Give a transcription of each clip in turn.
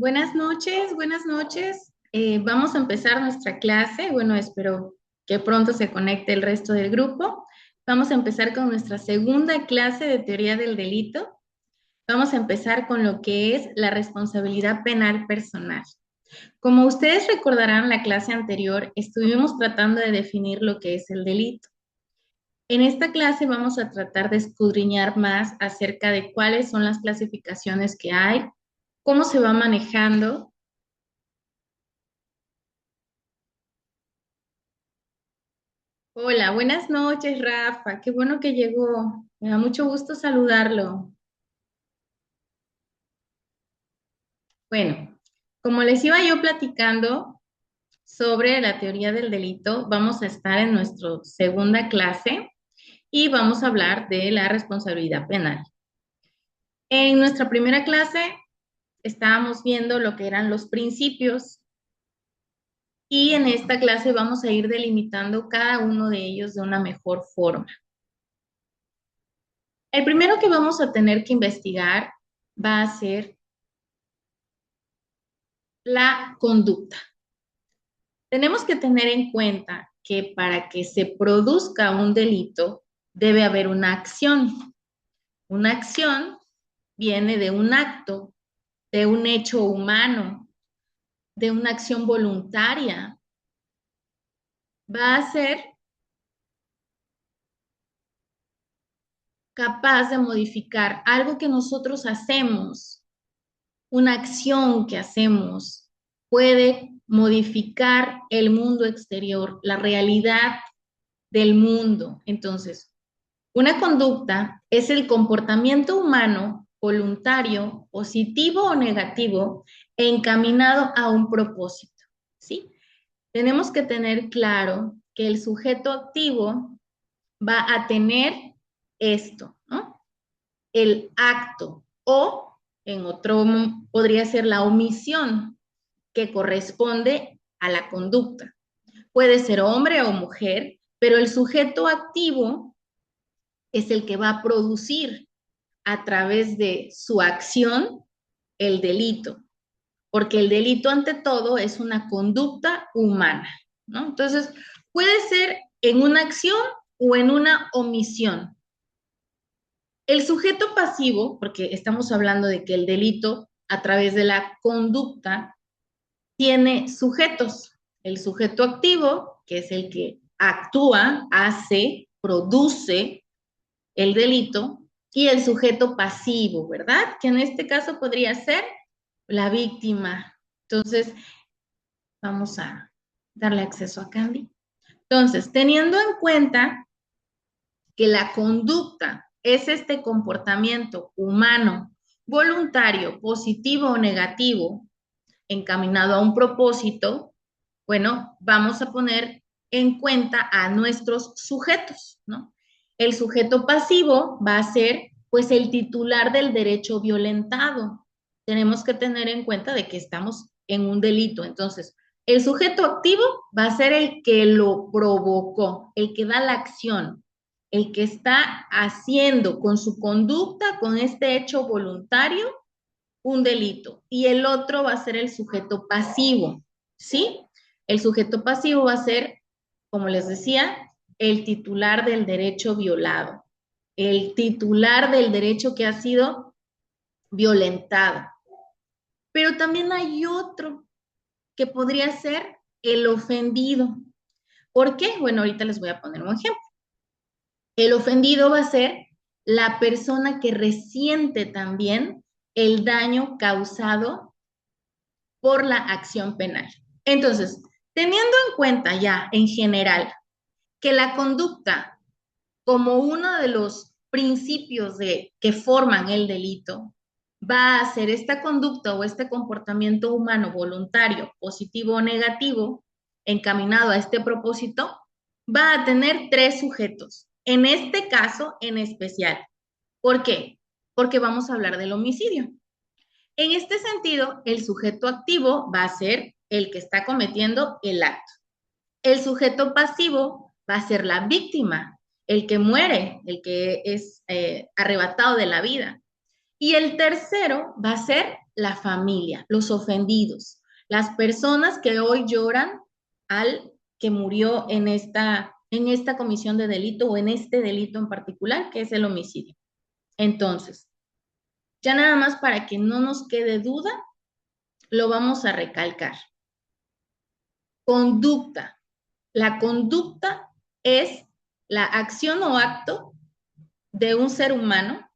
Buenas noches, buenas noches. Vamos a empezar nuestra clase. Bueno, espero que pronto se conecte el resto del grupo. Vamos a empezar con nuestra segunda clase de teoría del delito. Vamos a empezar con lo que es la responsabilidad penal personal. Como ustedes recordarán, la clase anterior estuvimos tratando de definir lo que es el delito. En esta clase vamos a tratar de escudriñar más acerca de cuáles son las clasificaciones que hay, cómo se va manejando. Hola, buenas noches, Rafa. Qué bueno que llegó. Me da mucho gusto saludarlo. Bueno, como les iba yo platicando sobre la teoría del delito, vamos a estar en nuestra segunda clase y vamos a hablar de la responsabilidad penal. En nuestra primera clase estábamos viendo lo que eran los principios y en esta clase vamos a ir delimitando cada uno de ellos de una mejor forma. El primero que vamos a tener que investigar va a ser la conducta. Tenemos que tener en cuenta que para que se produzca un delito debe haber una acción. Una acción viene de un acto, de un hecho humano, de una acción voluntaria. Va a ser capaz de modificar algo que nosotros hacemos, una acción que hacemos, puede modificar el mundo exterior, la realidad del mundo. Entonces, una conducta es el comportamiento humano voluntario, positivo o negativo, encaminado a un propósito, ¿sí? Tenemos que tener claro que el sujeto activo va a tener esto, ¿no? El acto o, en otro, podría ser la omisión que corresponde a la conducta. Puede ser hombre o mujer, pero el sujeto activo es el que va a producir a través de su acción el delito, porque el delito ante todo es una conducta humana, ¿no? Entonces, puede ser en una acción o en una omisión. El sujeto pasivo, porque estamos hablando de que el delito a través de la conducta tiene sujetos. El sujeto activo, que es el que actúa, hace, produce el delito, y el sujeto pasivo, ¿verdad? Que en este caso podría ser la víctima. Entonces, vamos a darle acceso a Candy. Entonces, teniendo en cuenta que la conducta es este comportamiento humano, voluntario, positivo o negativo, encaminado a un propósito, bueno, vamos a poner en cuenta a nuestros sujetos, ¿no? El sujeto pasivo va a ser, pues, el titular del derecho violentado. Tenemos que tener en cuenta de que estamos en un delito. Entonces, el sujeto activo va a ser el que lo provocó, el que da la acción, el que está haciendo con su conducta, con este hecho voluntario, un delito. Y el otro va a ser el sujeto pasivo, ¿sí? El sujeto pasivo va a ser, como les decía, el titular del derecho violado, el titular del derecho que ha sido violentado. Pero también hay otro que podría ser el ofendido. ¿Por qué? Bueno, ahorita les voy a poner un ejemplo. El ofendido va a ser la persona que resiente también el daño causado por la acción penal. Entonces, teniendo en cuenta ya en general que la conducta como uno de los principios que forman el delito va a ser esta conducta o este comportamiento humano voluntario, positivo o negativo, encaminado a este propósito, va a tener tres sujetos. En este caso en especial. ¿Por qué? Porque vamos a hablar del homicidio. En este sentido, el sujeto activo va a ser el que está cometiendo el acto. El sujeto pasivo va a ser la víctima, el que muere, el que es arrebatado de la vida. Y el tercero va a ser la familia, los ofendidos, las personas que hoy lloran al que murió en esta comisión de delito o en este delito en particular, que es el homicidio. Entonces, ya nada más para que no nos quede duda, lo vamos a recalcar. Conducta. La conducta es la acción o acto de un ser humano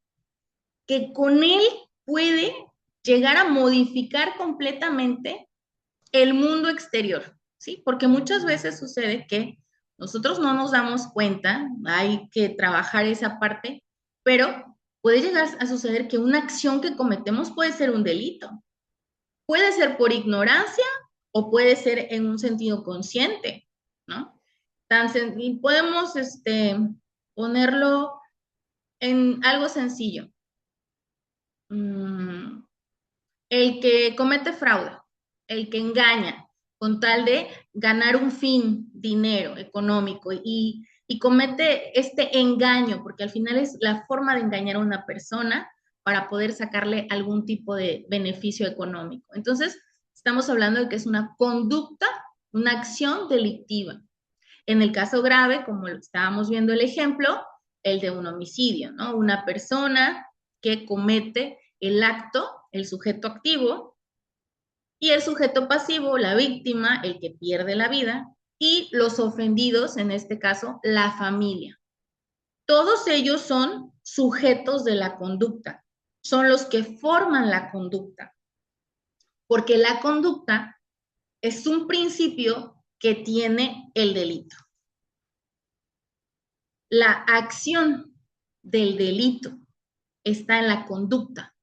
que con él puede llegar a modificar completamente el mundo exterior, ¿sí? Porque muchas veces sucede que nosotros no nos damos cuenta, hay que trabajar esa parte, pero puede llegar a suceder que una acción que cometemos puede ser un delito. Puede ser por ignorancia o puede ser en un sentido consciente, ¿no? Y podemos ponerlo en algo sencillo. El que comete fraude, el que engaña con tal de ganar un fin, dinero económico y comete este engaño, porque al final es la forma de engañar a una persona para poder sacarle algún tipo de beneficio económico. Entonces, estamos hablando de que es una conducta, una acción delictiva. En el caso grave, como lo estábamos viendo el ejemplo, el de un homicidio, ¿no? Una persona que comete el acto, el sujeto activo, y el sujeto pasivo, la víctima, el que pierde la vida, y los ofendidos, en este caso, la familia. Todos ellos son sujetos de la conducta, son los que forman la conducta, porque la conducta es un principio que tiene el delito. La acción del delito está en la conducta.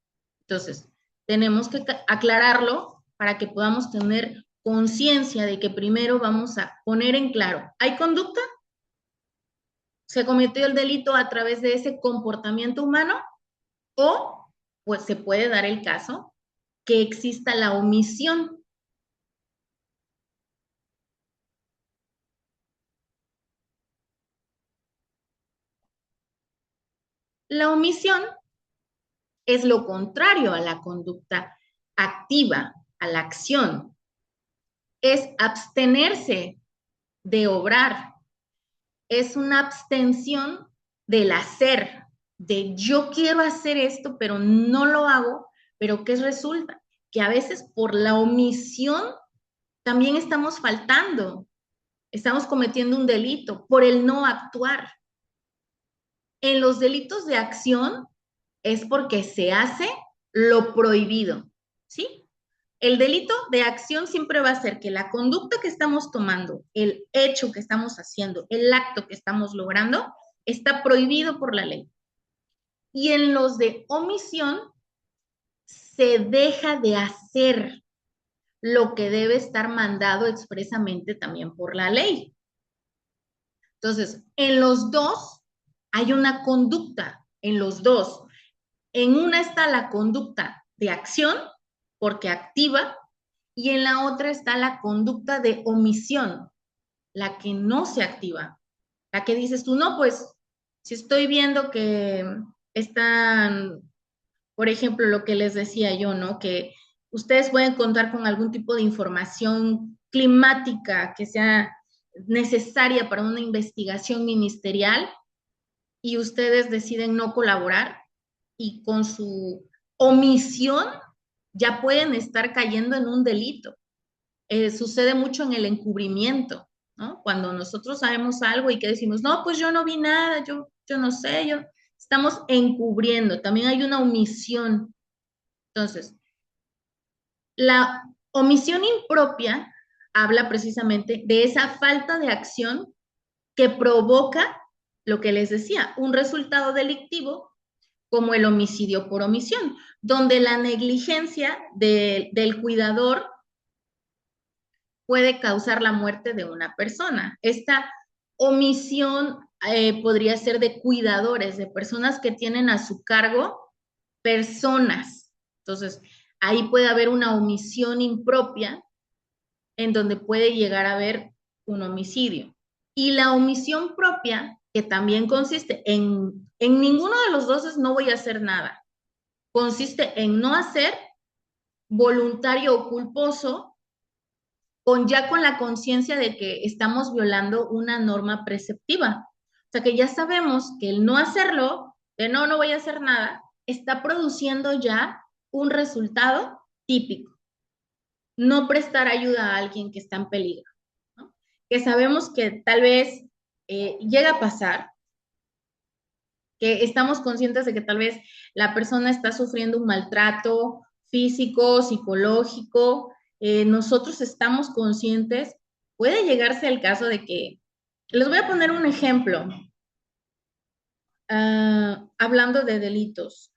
Entonces, tenemos que aclararlo para que podamos tener conciencia de que primero vamos a poner en claro, ¿hay conducta? ¿Se cometió el delito a través de ese comportamiento humano? O, pues se puede dar el caso que exista la omisión. La omisión es lo contrario a la conducta activa, a la acción. Es abstenerse de obrar, es una abstención del hacer, de yo quiero hacer esto, pero no lo hago, pero ¿qué resulta? Que a veces por la omisión también estamos faltando, estamos cometiendo un delito por el no actuar. En los delitos de acción es porque se hace lo prohibido, ¿sí? El delito de acción siempre va a ser que la conducta que estamos tomando, el hecho que estamos haciendo, el acto que estamos logrando, está prohibido por la ley. Y en los de omisión, se deja de hacer lo que debe estar mandado expresamente también por la ley. Entonces, en los dos hay una conducta, en los dos. En una está la conducta de acción, porque activa, y en la otra está la conducta de omisión, la que no se activa, la que dices tú, no, pues si estoy viendo que están, por ejemplo, lo que les decía yo, ¿no? Que ustedes pueden contar con algún tipo de información climática que sea necesaria para una investigación ministerial y ustedes deciden no colaborar y con su omisión ya pueden estar cayendo en un delito. Sucede mucho en el encubrimiento, ¿no? Cuando nosotros sabemos algo y que decimos, no, pues yo no vi nada, yo no sé, estamos encubriendo, también hay una omisión. Entonces, la omisión impropia habla precisamente de esa falta de acción que provoca lo que les decía, un resultado delictivo como el homicidio por omisión, donde la negligencia del cuidador puede causar la muerte de una persona. Esta omisión podría ser de cuidadores, de personas que tienen a su cargo personas. Entonces, ahí puede haber una omisión impropia en donde puede llegar a haber un homicidio. Y la omisión propia, que también consiste en ninguno de los dos es no voy a hacer nada. Consiste en no hacer voluntario o culposo, ya con la conciencia de que estamos violando una norma preceptiva. O sea, que ya sabemos que el no hacerlo, de no, no voy a hacer nada, está produciendo ya un resultado típico. No prestar ayuda a alguien que está en peligro, ¿no? Que sabemos que tal vez llega a pasar, que estamos conscientes de que tal vez la persona está sufriendo un maltrato físico, psicológico, nosotros estamos conscientes, puede llegarse al caso de que, les voy a poner un ejemplo, hablando de delitos.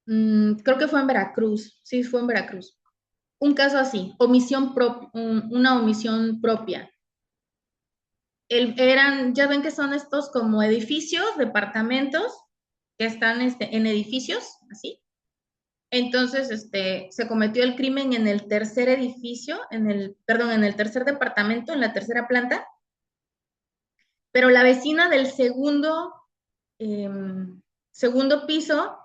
Creo que fue en Veracruz, sí, fue en Veracruz. Un caso así, una omisión propia. Ya ven que son estos como edificios, departamentos, que están en edificios, así. Entonces, se cometió el crimen en el tercer edificio, perdón, en el tercer departamento, en la tercera planta, pero la vecina del segundo piso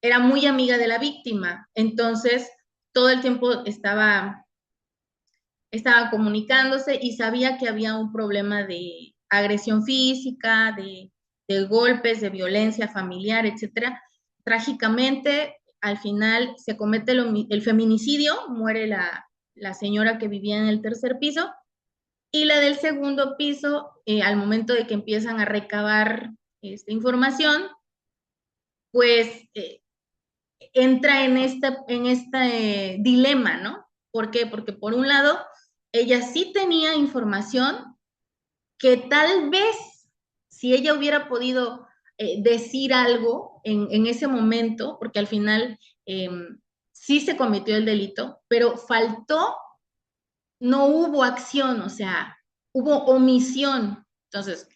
era muy amiga de la víctima, entonces todo el tiempo estaba comunicándose y sabía que había un problema de agresión física, de golpes, de violencia familiar, etcétera. Trágicamente, al final se comete el feminicidio, muere la señora que vivía en el tercer piso y la del segundo piso, al momento de que empiezan a recabar esta información, pues entra en este dilema, ¿no? ¿Por qué? Porque por un lado, ella sí tenía información que tal vez si ella hubiera podido decir algo en ese momento, porque al final sí se cometió el delito, pero faltó, no hubo acción, o sea, hubo omisión. Entonces,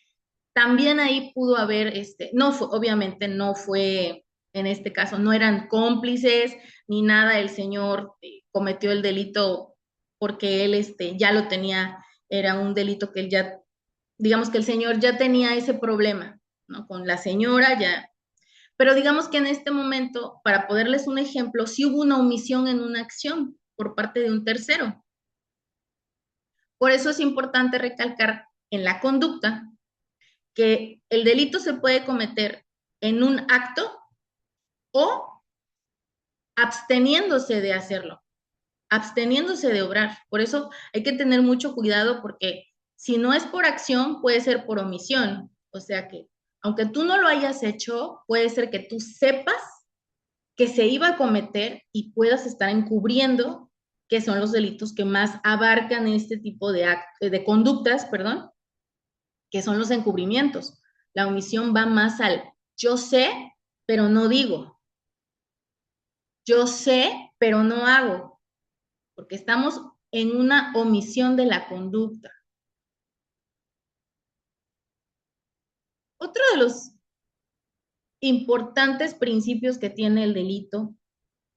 también ahí pudo haber, no fue, obviamente no fue, en este caso, no eran cómplices ni nada, el señor cometió el delito porque él ya lo tenía, era un delito que él ya, digamos que el señor ya tenía ese problema, ¿no? Con la señora ya, pero digamos que en este momento, para poderles un ejemplo, sí hubo una omisión en una acción por parte de un tercero. Por eso es importante recalcar en la conducta que el delito se puede cometer en un acto o absteniéndose de hacerlo, absteniéndose de obrar. Por eso hay que tener mucho cuidado porque si no es por acción, puede ser por omisión. O sea que, aunque tú no lo hayas hecho, puede ser que tú sepas que se iba a cometer y puedas estar encubriendo que son los delitos que más abarcan este tipo de conductas, perdón, que son los encubrimientos. La omisión va más al yo sé, pero no digo. Yo sé, pero no hago, porque estamos en una omisión de la conducta. Otro de los importantes principios que tiene el delito,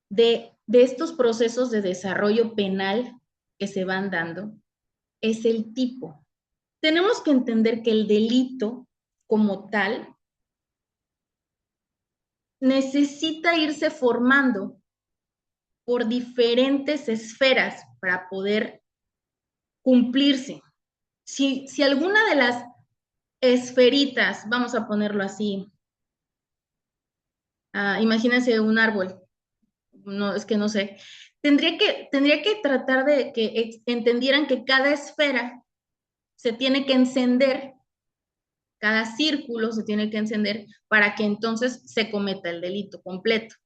de estos procesos de desarrollo penal que se van dando, es el tipo. Tenemos que entender que el delito como tal necesita irse formando por diferentes esferas para poder cumplirse. Si alguna de las esferitas, vamos a ponerlo así, imagínense un árbol, no, es que no sé, tendría que tratar de que entendieran que cada esfera se tiene que encender, cada círculo se tiene que encender para que entonces se cometa el delito completo.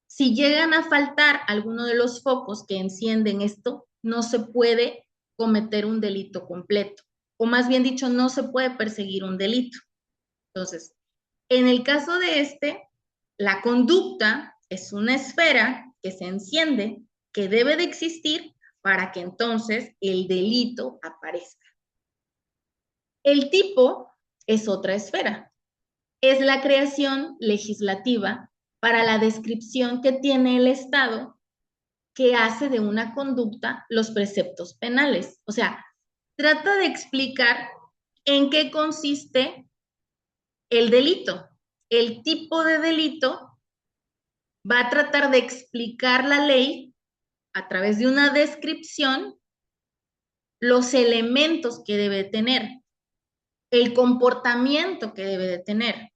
Si llegan a faltar alguno de los focos que encienden esto, no se puede cometer un delito completo, o más bien dicho, no se puede perseguir un delito. Entonces, en el caso de la conducta es una esfera que se enciende, que debe de existir para que entonces el delito aparezca. El tipo es otra esfera, es la creación legislativa para la descripción que tiene el Estado que hace de una conducta los preceptos penales. O sea, trata de explicar en qué consiste el delito, el tipo de delito Va a tratar de explicar la ley a través de una descripción, los elementos que debe tener, el comportamiento que debe de tener,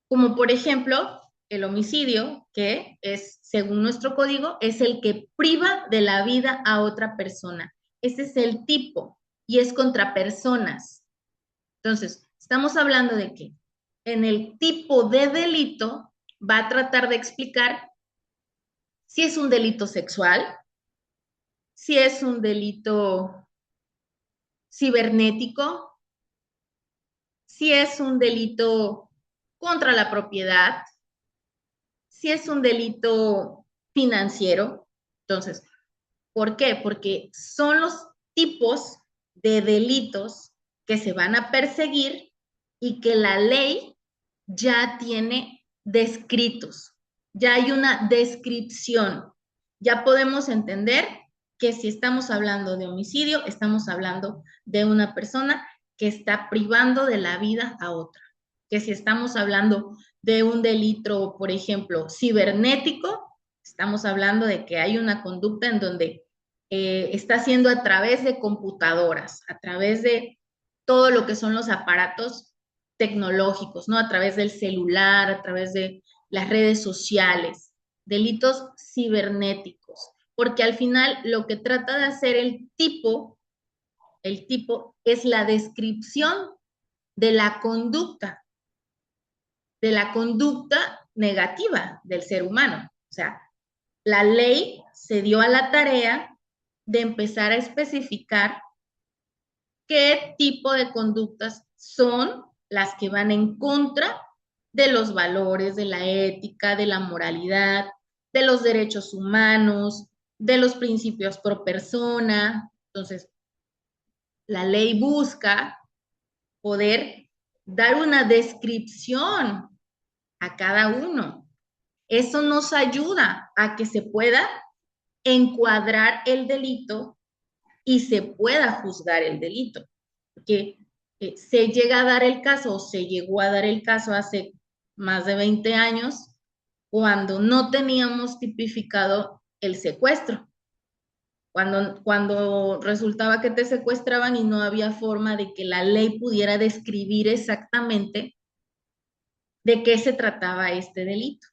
como por ejemplo el homicidio, que es, según nuestro código, es el que priva de la vida a otra persona. Ese es el tipo y es contra personas. Entonces, estamos hablando de que en el tipo de delito va a tratar de explicar si es un delito sexual, si es un delito cibernético, si es un delito contra la propiedad, si es un delito financiero. Entonces, ¿por qué? Porque son los tipos de delitos que se van a perseguir y que la ley ya tiene descritos, ya hay una descripción, ya podemos entender que si estamos hablando de homicidio, estamos hablando de una persona que está privando de la vida a otra, que si estamos hablando de un delito, por ejemplo, cibernético, estamos hablando de que hay una conducta en donde está haciendo a través de computadoras, a través de todo lo que son los aparatos tecnológicos, ¿no? A través del celular, a través de las redes sociales, delitos cibernéticos, porque al final lo que trata de hacer el tipo es la descripción de de la conducta negativa del ser humano. O sea, la ley se dio a la tarea de empezar a especificar qué tipo de conductas son las que van en contra de los valores, de la ética, de la moralidad, de los derechos humanos, de los principios pro persona. Entonces, la ley busca poder dar una descripción a cada uno. Eso nos ayuda a que se pueda encuadrar el delito y se pueda juzgar el delito. Porque se llega a dar el caso, o se llegó a dar el caso hace más de 20 años, cuando no teníamos tipificado el secuestro. Cuando resultaba que te secuestraban y no había forma de que la ley pudiera describir exactamente de qué se trataba este delito.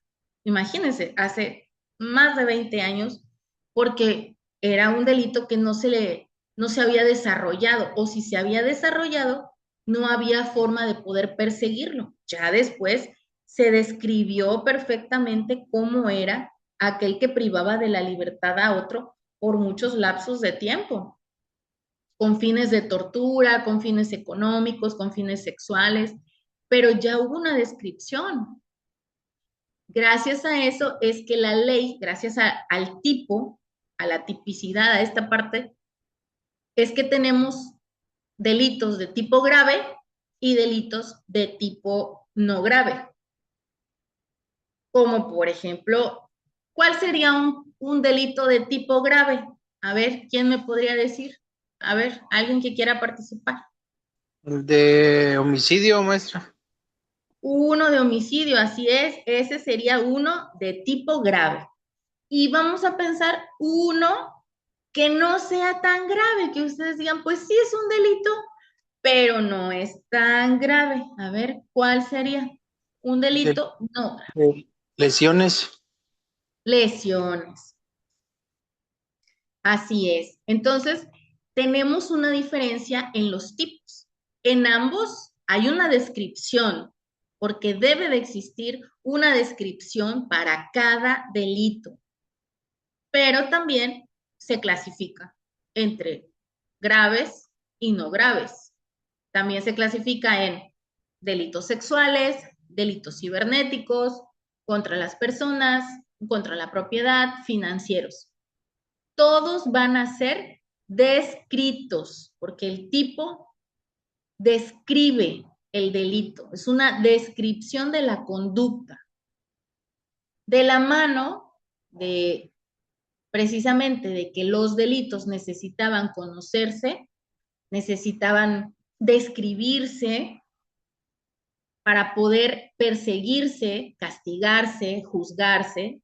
Imagínense, hace más de 20 años, porque era un delito que no se había desarrollado, o si se había desarrollado, no había forma de poder perseguirlo. Ya después se describió perfectamente cómo era aquel que privaba de la libertad a otro por muchos lapsos de tiempo, con fines de tortura, con fines económicos, con fines sexuales, pero ya hubo una descripción. Gracias a eso es que la ley, gracias al tipo, a la tipicidad, a esta parte, es que tenemos delitos de tipo grave y delitos de tipo no grave. Como por ejemplo, ¿cuál sería un delito de tipo grave? A ver, ¿quién me podría decir? A ver, alguien que quiera participar. El de homicidio, maestra. Uno de homicidio, así es, ese sería uno de tipo grave. Y vamos a pensar uno que no sea tan grave, que ustedes digan, pues sí es un delito, pero no es tan grave. A ver, ¿cuál sería? Un De, delito no grave. lesiones. Lesiones. Así es. Entonces, tenemos una diferencia en los tipos. En ambos hay una descripción, porque debe de existir una descripción para cada delito, pero también se clasifica entre graves y no graves. También se clasifica en delitos sexuales, delitos cibernéticos, contra las personas, contra la propiedad, financieros. Todos van a ser descritos, porque el tipo describe el delito, es una descripción de la conducta. De la mano de precisamente de que los delitos necesitaban conocerse, necesitaban describirse, para poder perseguirse, castigarse, juzgarse,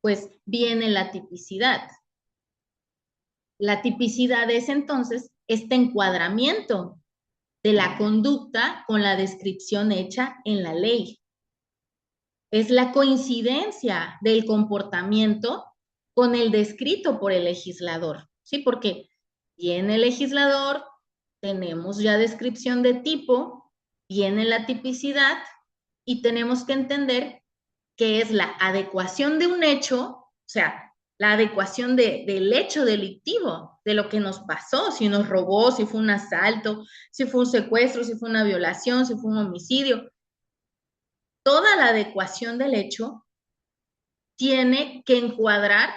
pues viene la tipicidad. La tipicidad es entonces este encuadramiento de la conducta con la descripción hecha en la ley. Es la coincidencia del comportamiento con el descrito por el legislador, ¿sí? Porque viene el legislador, tenemos ya descripción de tipo, viene la tipicidad y tenemos que entender que es la adecuación de un hecho, o sea, la adecuación del hecho delictivo, de lo que nos pasó, si nos robó, si fue un asalto, si fue un secuestro, si fue una violación, si fue un homicidio. Toda la adecuación del hecho tiene que encuadrar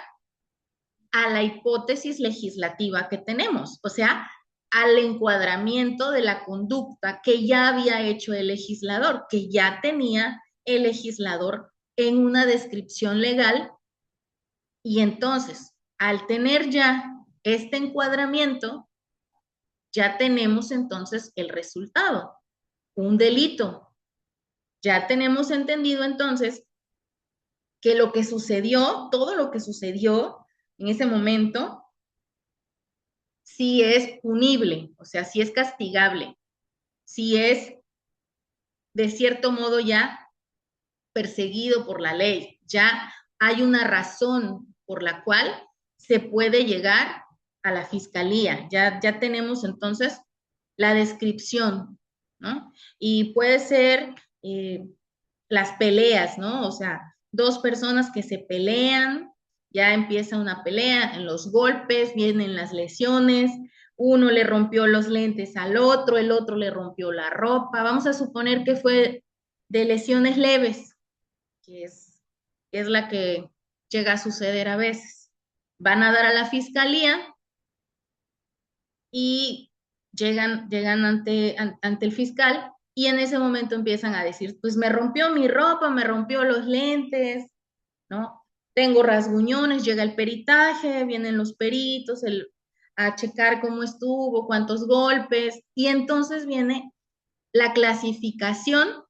a la hipótesis legislativa que tenemos, o sea, al encuadramiento de la conducta que ya había hecho el legislador, que ya tenía el legislador en una descripción legal. Y entonces, al tener ya este encuadramiento, ya tenemos entonces el resultado, un delito. Ya tenemos entendido entonces que lo que sucedió, todo lo que sucedió en ese momento, sí es punible, o sea, sí es castigable, sí es de cierto modo ya perseguido por la ley, ya hay una razón por la cual se puede llegar a la fiscalía, ya tenemos entonces la descripción, ¿no? Y puede ser las peleas, ¿no? O sea, dos personas que se pelean, ya empieza una pelea, en los golpes, vienen las lesiones, uno le rompió los lentes al otro, el otro le rompió la ropa, vamos a suponer que fue de lesiones leves, que es la que llega a suceder a veces. Van a dar a la fiscalía y llegan ante el fiscal y en ese momento empiezan a decir, pues me rompió mi ropa, me rompió los lentes, ¿no? Tengo rasguñones, llega el peritaje, vienen los peritos a checar cómo estuvo, cuántos golpes, y entonces viene la clasificación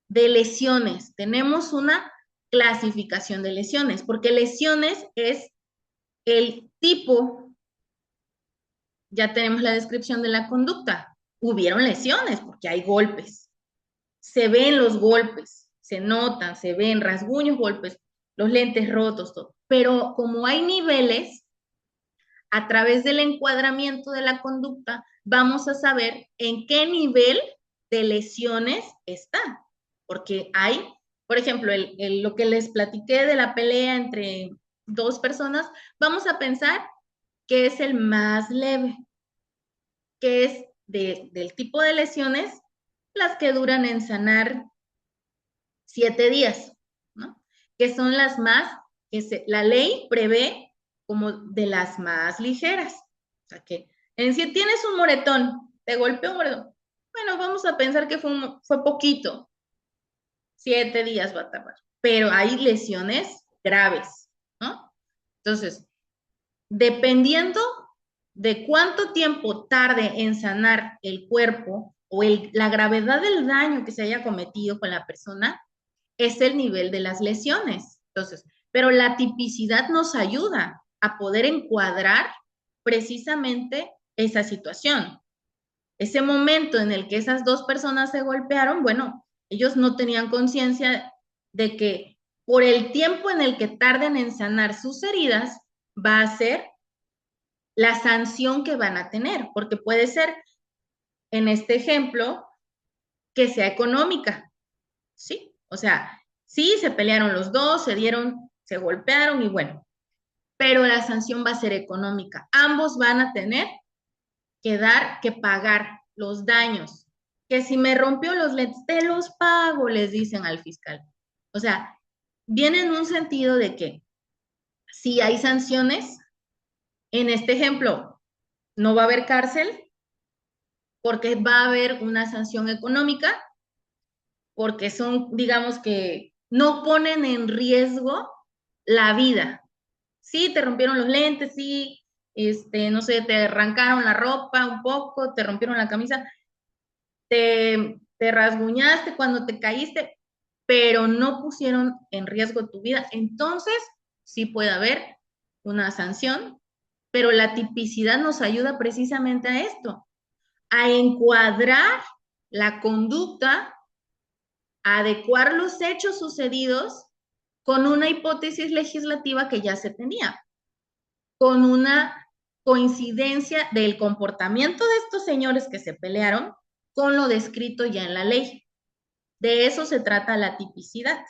de lesiones. Tenemos una clasificación de lesiones, porque lesiones es el tipo, ya tenemos la descripción de la conducta. Hubieron lesiones porque hay golpes. Se ven los golpes, se notan, se ven rasguños, golpes, los lentes rotos, todo. Pero como hay niveles, a través del encuadramiento de la conducta, vamos a saber en qué nivel de lesiones está. Porque hay, por ejemplo, lo que les platiqué de la pelea entre dos personas, vamos a pensar que es el más leve, que es del tipo de lesiones las que duran en sanar 7 días, ¿no? Que son las más, la ley prevé como de las más ligeras. O sea que si tienes un moretón, te golpeó un moretón, bueno, vamos a pensar que fue poquito, 7 días va a tardar, pero hay lesiones graves, ¿no? Entonces, dependiendo de cuánto tiempo tarde en sanar el cuerpo o la gravedad del daño que se haya cometido con la persona, es el nivel de las lesiones. Entonces, pero la tipicidad nos ayuda a poder encuadrar precisamente esa situación. Ese momento en el que esas dos personas se golpearon, bueno, ellos no tenían conciencia de que por el tiempo en el que tarden en sanar sus heridas, va a ser la sanción que van a tener, porque puede ser, en este ejemplo, que sea económica, ¿sí? O sea, sí, se pelearon los dos, se golpearon y bueno, pero la sanción va a ser económica. Ambos van a tener que pagar los daños. Que si me rompió los lentes, te los pago, les dicen al fiscal. O sea, viene en un sentido de que si hay sanciones, en este ejemplo, no va a haber cárcel porque va a haber una sanción económica, porque son, digamos que no ponen en riesgo la vida. Sí, te rompieron los lentes, sí, no sé, te arrancaron la ropa un poco, te rompieron la camisa, te te rasguñaste cuando te caíste, pero no pusieron en riesgo tu vida, entonces sí puede haber una sanción, pero la tipicidad nos ayuda precisamente a esto, a encuadrar la conducta, a adecuar los hechos sucedidos con una hipótesis legislativa que ya se tenía, con una coincidencia del comportamiento de estos señores que se pelearon con lo descrito ya en la ley. De eso se trata la tipicidad.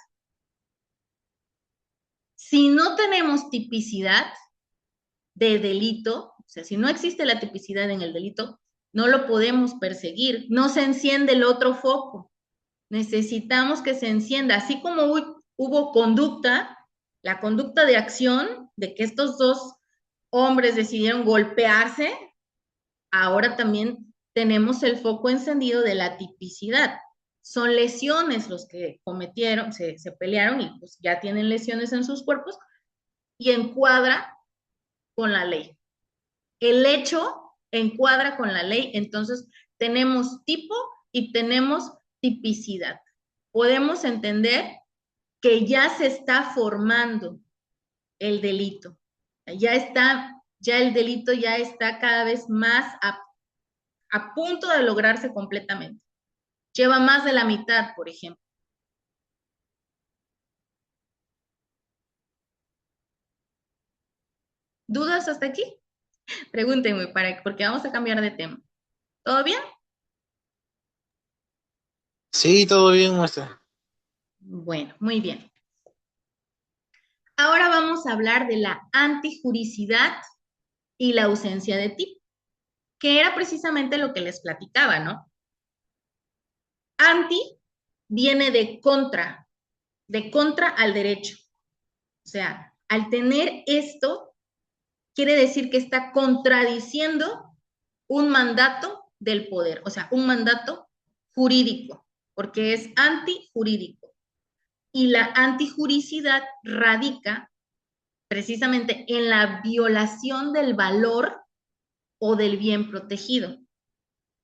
Si no tenemos tipicidad de delito, o sea, si no existe la tipicidad en el delito, no lo podemos perseguir, no se enciende el otro foco. Necesitamos que se encienda, así como hubo conducta, la conducta de acción de que estos dos hombres decidieron golpearse, ahora también tenemos el foco encendido de la tipicidad. Son lesiones los que cometieron, se pelearon y pues ya tienen lesiones en sus cuerpos y encuadra con la ley. El hecho encuadra con la ley, entonces tenemos tipo y tenemos tipicidad. Podemos entender que ya se está formando el delito. Ya el delito ya está cada vez más a punto de lograrse completamente. Lleva más de la mitad, por ejemplo. ¿Dudas hasta aquí? Pregúntenme porque vamos a cambiar de tema. ¿Todo bien? Sí, todo bien, maestra. Bueno, muy bien. Ahora vamos a hablar de la antijuricidad y la ausencia de tipo, que era precisamente lo que les platicaba, ¿no? Anti viene de contra al derecho. O sea, al tener esto, quiere decir que está contradiciendo un mandato del poder, o sea, un mandato jurídico, porque es antijurídico. Y la antijuricidad radica precisamente en la violación del valor o del bien protegido,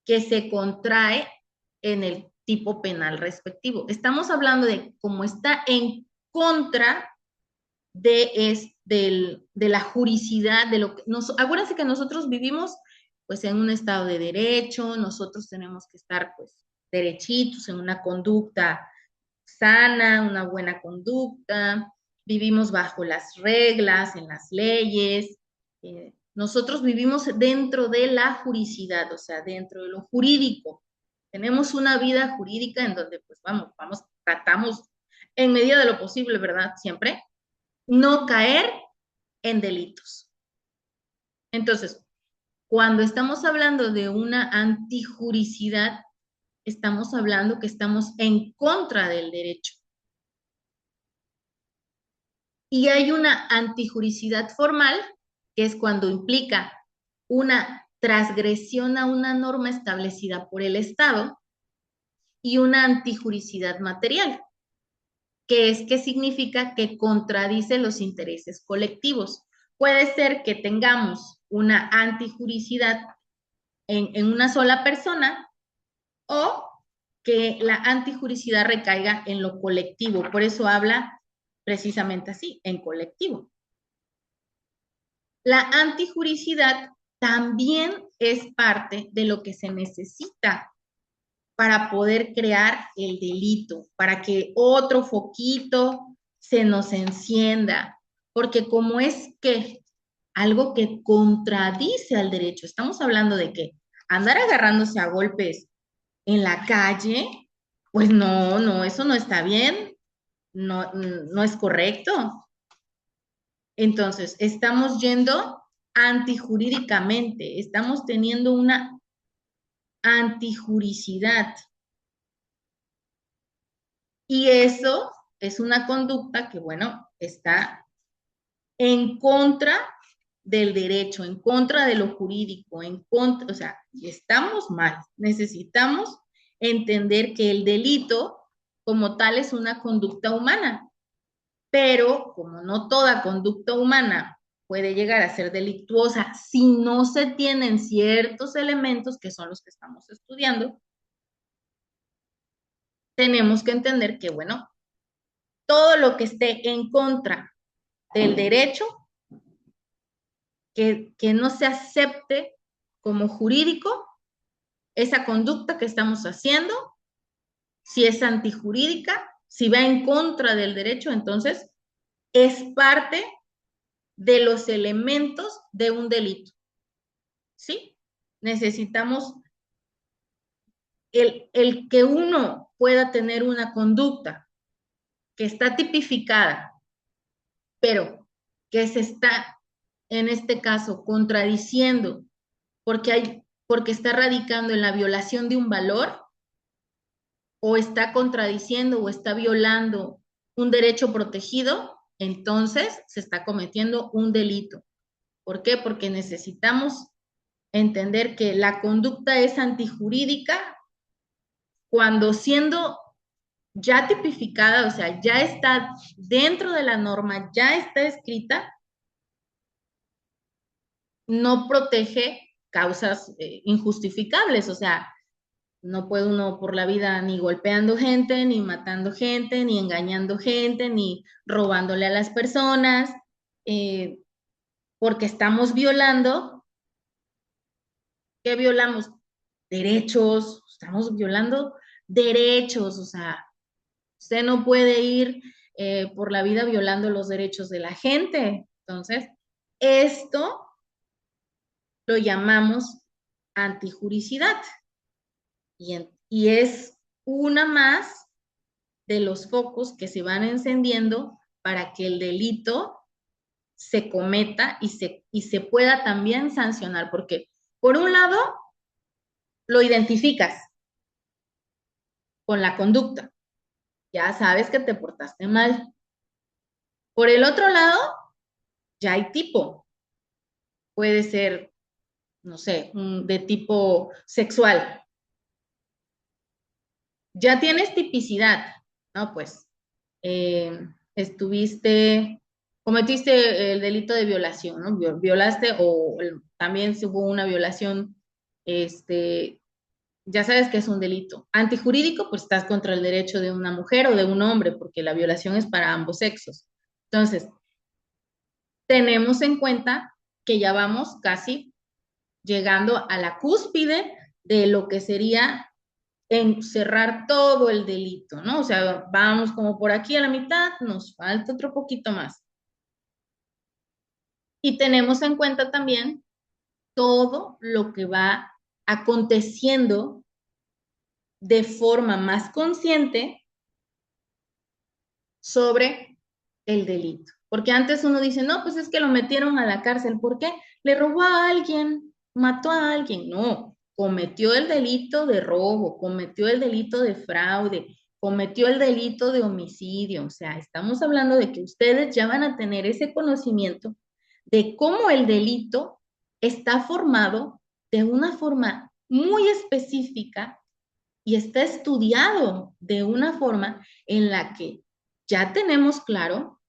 que se contrae en el tipo penal respectivo. Estamos hablando de cómo está en contra de la juricidad, de lo que acuérdense que nosotros vivimos pues en un estado de derecho, nosotros tenemos que estar pues derechitos en una conducta sana, una buena conducta, vivimos bajo las reglas, en las leyes, nosotros vivimos dentro de la juricidad, o sea, dentro de lo jurídico. Tenemos una vida jurídica en donde pues tratamos en medida de lo posible, ¿verdad? Siempre no caer en delitos. Entonces, cuando estamos hablando de una antijuricidad, estamos hablando que estamos en contra del derecho. Y hay una antijuricidad formal, que es cuando implica una transgresión a una norma establecida por el Estado, y una antijuricidad material, que significa que contradice los intereses colectivos. Puede ser que tengamos una antijuricidad en una sola persona o que la antijuricidad recaiga en lo colectivo. Por eso habla precisamente así, en colectivo. La antijuricidad también es parte de lo que se necesita para poder crear el delito, para que otro foquito se nos encienda, porque como es que algo que contradice al derecho, estamos hablando de que andar agarrándose a golpes en la calle, pues no, eso no está bien, no es correcto. Entonces, estamos yendo antijurídicamente, estamos teniendo una antijuricidad. Y eso es una conducta que, bueno, está en contra del derecho, en contra de lo jurídico, en contra, o sea, estamos mal. Necesitamos entender que el delito como tal es una conducta humana, pero como no toda conducta humana puede llegar a ser delictuosa si no se tienen ciertos elementos que son los que estamos estudiando, tenemos que entender que, bueno, todo lo que esté en contra del derecho, que no se acepte como jurídico, esa conducta que estamos haciendo, si es antijurídica, si va en contra del derecho, entonces es parte de los elementos de un delito. ¿Sí? Necesitamos el que uno pueda tener una conducta que está tipificada, pero que se está, en este caso, contradiciendo porque está radicando en la violación de un valor, o está contradiciendo o está violando un derecho protegido, entonces se está cometiendo un delito. ¿Por qué? Porque necesitamos entender que la conducta es antijurídica cuando siendo ya tipificada, o sea, ya está dentro de la norma, ya está escrita, no protege causas injustificables, o sea, no puede uno por la vida ni golpeando gente, ni matando gente, ni engañando gente, ni robándole a las personas, eh, porque estamos violando. ¿Qué violamos? Derechos, estamos violando derechos, o sea, usted no puede ir por la vida violando los derechos de la gente. Entonces, esto lo llamamos antijuricidad y es una más de los focos que se van encendiendo para que el delito se cometa y se pueda también sancionar, porque por un lado lo identificas con la conducta, ya sabes que te portaste mal. Por el otro lado, ya hay tipo, puede ser, no sé, de tipo sexual. Ya tienes tipicidad, ¿no? Pues estuviste, cometiste el delito de violación, ¿no? Violaste o también si hubo una violación, este, ya sabes que es un delito. Antijurídico, pues estás contra el derecho de una mujer o de un hombre, porque la violación es para ambos sexos. Entonces, tenemos en cuenta que ya vamos casi llegando a la cúspide de lo que sería encerrar todo el delito, ¿no? O sea, vamos como por aquí a la mitad, nos falta otro poquito más. Y tenemos en cuenta también todo lo que va aconteciendo de forma más consciente sobre el delito. Porque antes uno dice, no, pues es que lo metieron a la cárcel. ¿Por qué? Le robó a alguien, mató a alguien. No, cometió el delito de robo, cometió el delito de fraude, cometió el delito de homicidio. O sea, estamos hablando de que ustedes ya van a tener ese conocimiento de cómo el delito está formado de una forma muy específica y está estudiado de una forma en la que ya tenemos claro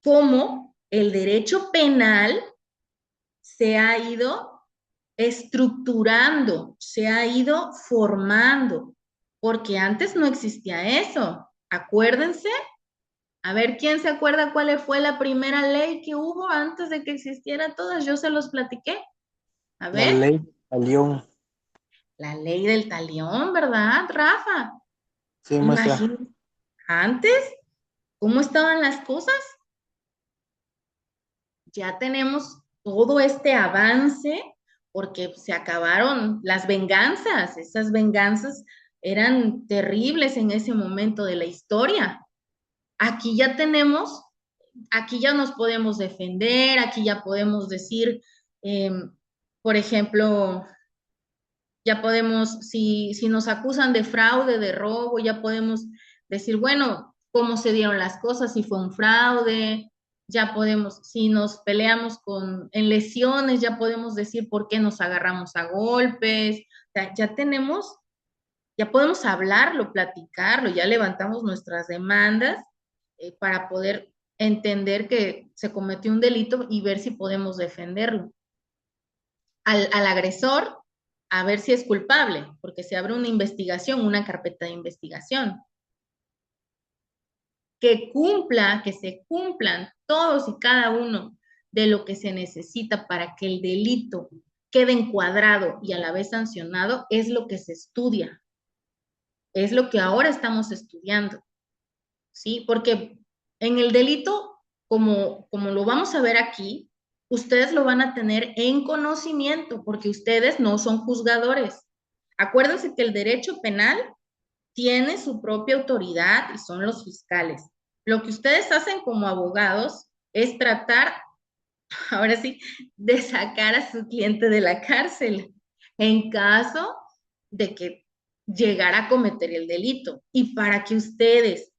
cómo el derecho penal se ha ido estructurando, se ha ido formando, porque antes no existía eso. Acuérdense, a ver quién se acuerda cuál fue la primera ley que hubo antes de que existiera todas. Yo se los platiqué. A La ver, ley León. la ley del talión, ¿verdad, Rafa? Sí, maestra. Imagínate, antes, ¿cómo estaban las cosas? Ya tenemos todo este avance porque se acabaron las venganzas. Esas venganzas eran terribles en ese momento de la historia. Aquí ya tenemos, aquí ya nos podemos defender, aquí ya podemos decir, eh, por ejemplo, ya podemos, si nos acusan de fraude, de robo, ya podemos decir, bueno, cómo se dieron las cosas, si fue un fraude, ya podemos, si nos peleamos en lesiones, ya podemos decir por qué nos agarramos a golpes, o sea, ya tenemos, ya podemos hablarlo, platicarlo, ya levantamos nuestras demandas para poder entender que se cometió un delito y ver si podemos defenderlo al agresor a ver si es culpable, porque se abre una investigación, una carpeta de investigación. que se cumplan todos y cada uno de lo que se necesita para que el delito quede encuadrado y a la vez sancionado, es lo que se estudia, es lo que ahora estamos estudiando, ¿sí? Porque en el delito, como lo vamos a ver aquí, ustedes lo van a tener en conocimiento, porque ustedes no son juzgadores. Acuérdense que el derecho penal tiene su propia autoridad y son los fiscales. Lo que ustedes hacen como abogados es tratar, ahora sí, de sacar a su cliente de la cárcel en caso de que llegara a cometer el delito. Y para que ustedes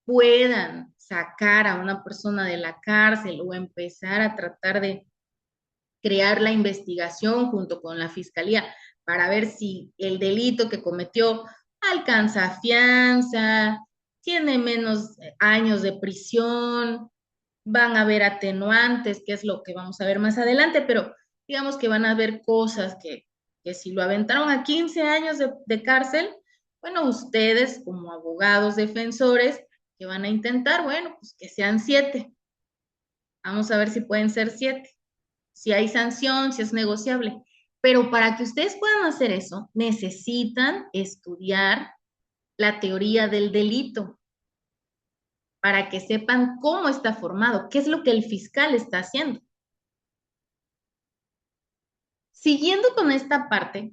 puedan sacar a una persona de la cárcel o empezar a tratar de crear la investigación junto con la fiscalía para ver si el delito que cometió alcanza fianza, tiene menos años de prisión, van a haber atenuantes, que es lo que vamos a ver más adelante, pero digamos que van a haber cosas que si lo aventaron a 15 años de cárcel, bueno, ustedes como abogados defensores que van a intentar, bueno, pues que sean 7. Vamos a ver si pueden ser 7, si hay sanción, si es negociable. Pero para que ustedes puedan hacer eso, necesitan estudiar la teoría del delito para que sepan cómo está formado, qué es lo que el fiscal está haciendo. Siguiendo con esta parte,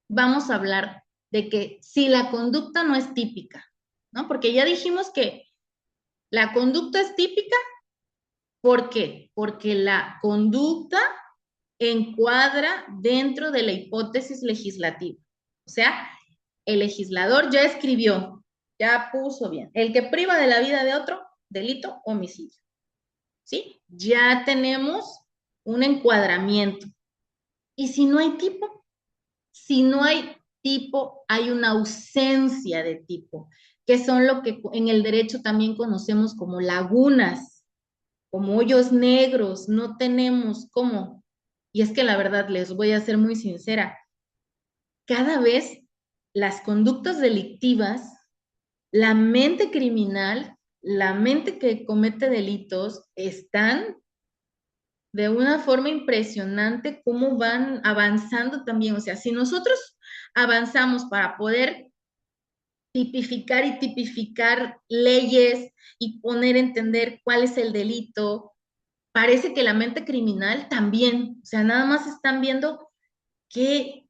vamos a hablar de que si la conducta no es típica, ¿no? Porque ya dijimos que la conducta es típica, ¿por qué? Porque la conducta encuadra dentro de la hipótesis legislativa. O sea, el legislador ya escribió, ya puso bien, el que priva de la vida de otro, delito, homicidio. ¿Sí? Ya tenemos un encuadramiento. ¿Y si no hay tipo? Si no hay tipo, hay una ausencia de tipo, que son lo que en el derecho también conocemos como lagunas, como hoyos negros, no tenemos cómo. Y es que la verdad, les voy a ser muy sincera, cada vez las conductas delictivas, la mente criminal, la mente que comete delitos, están de una forma impresionante cómo van avanzando también. O sea, si nosotros avanzamos para poder tipificar y tipificar leyes y poner a entender cuál es el delito, parece que la mente criminal también, o sea, nada más están viendo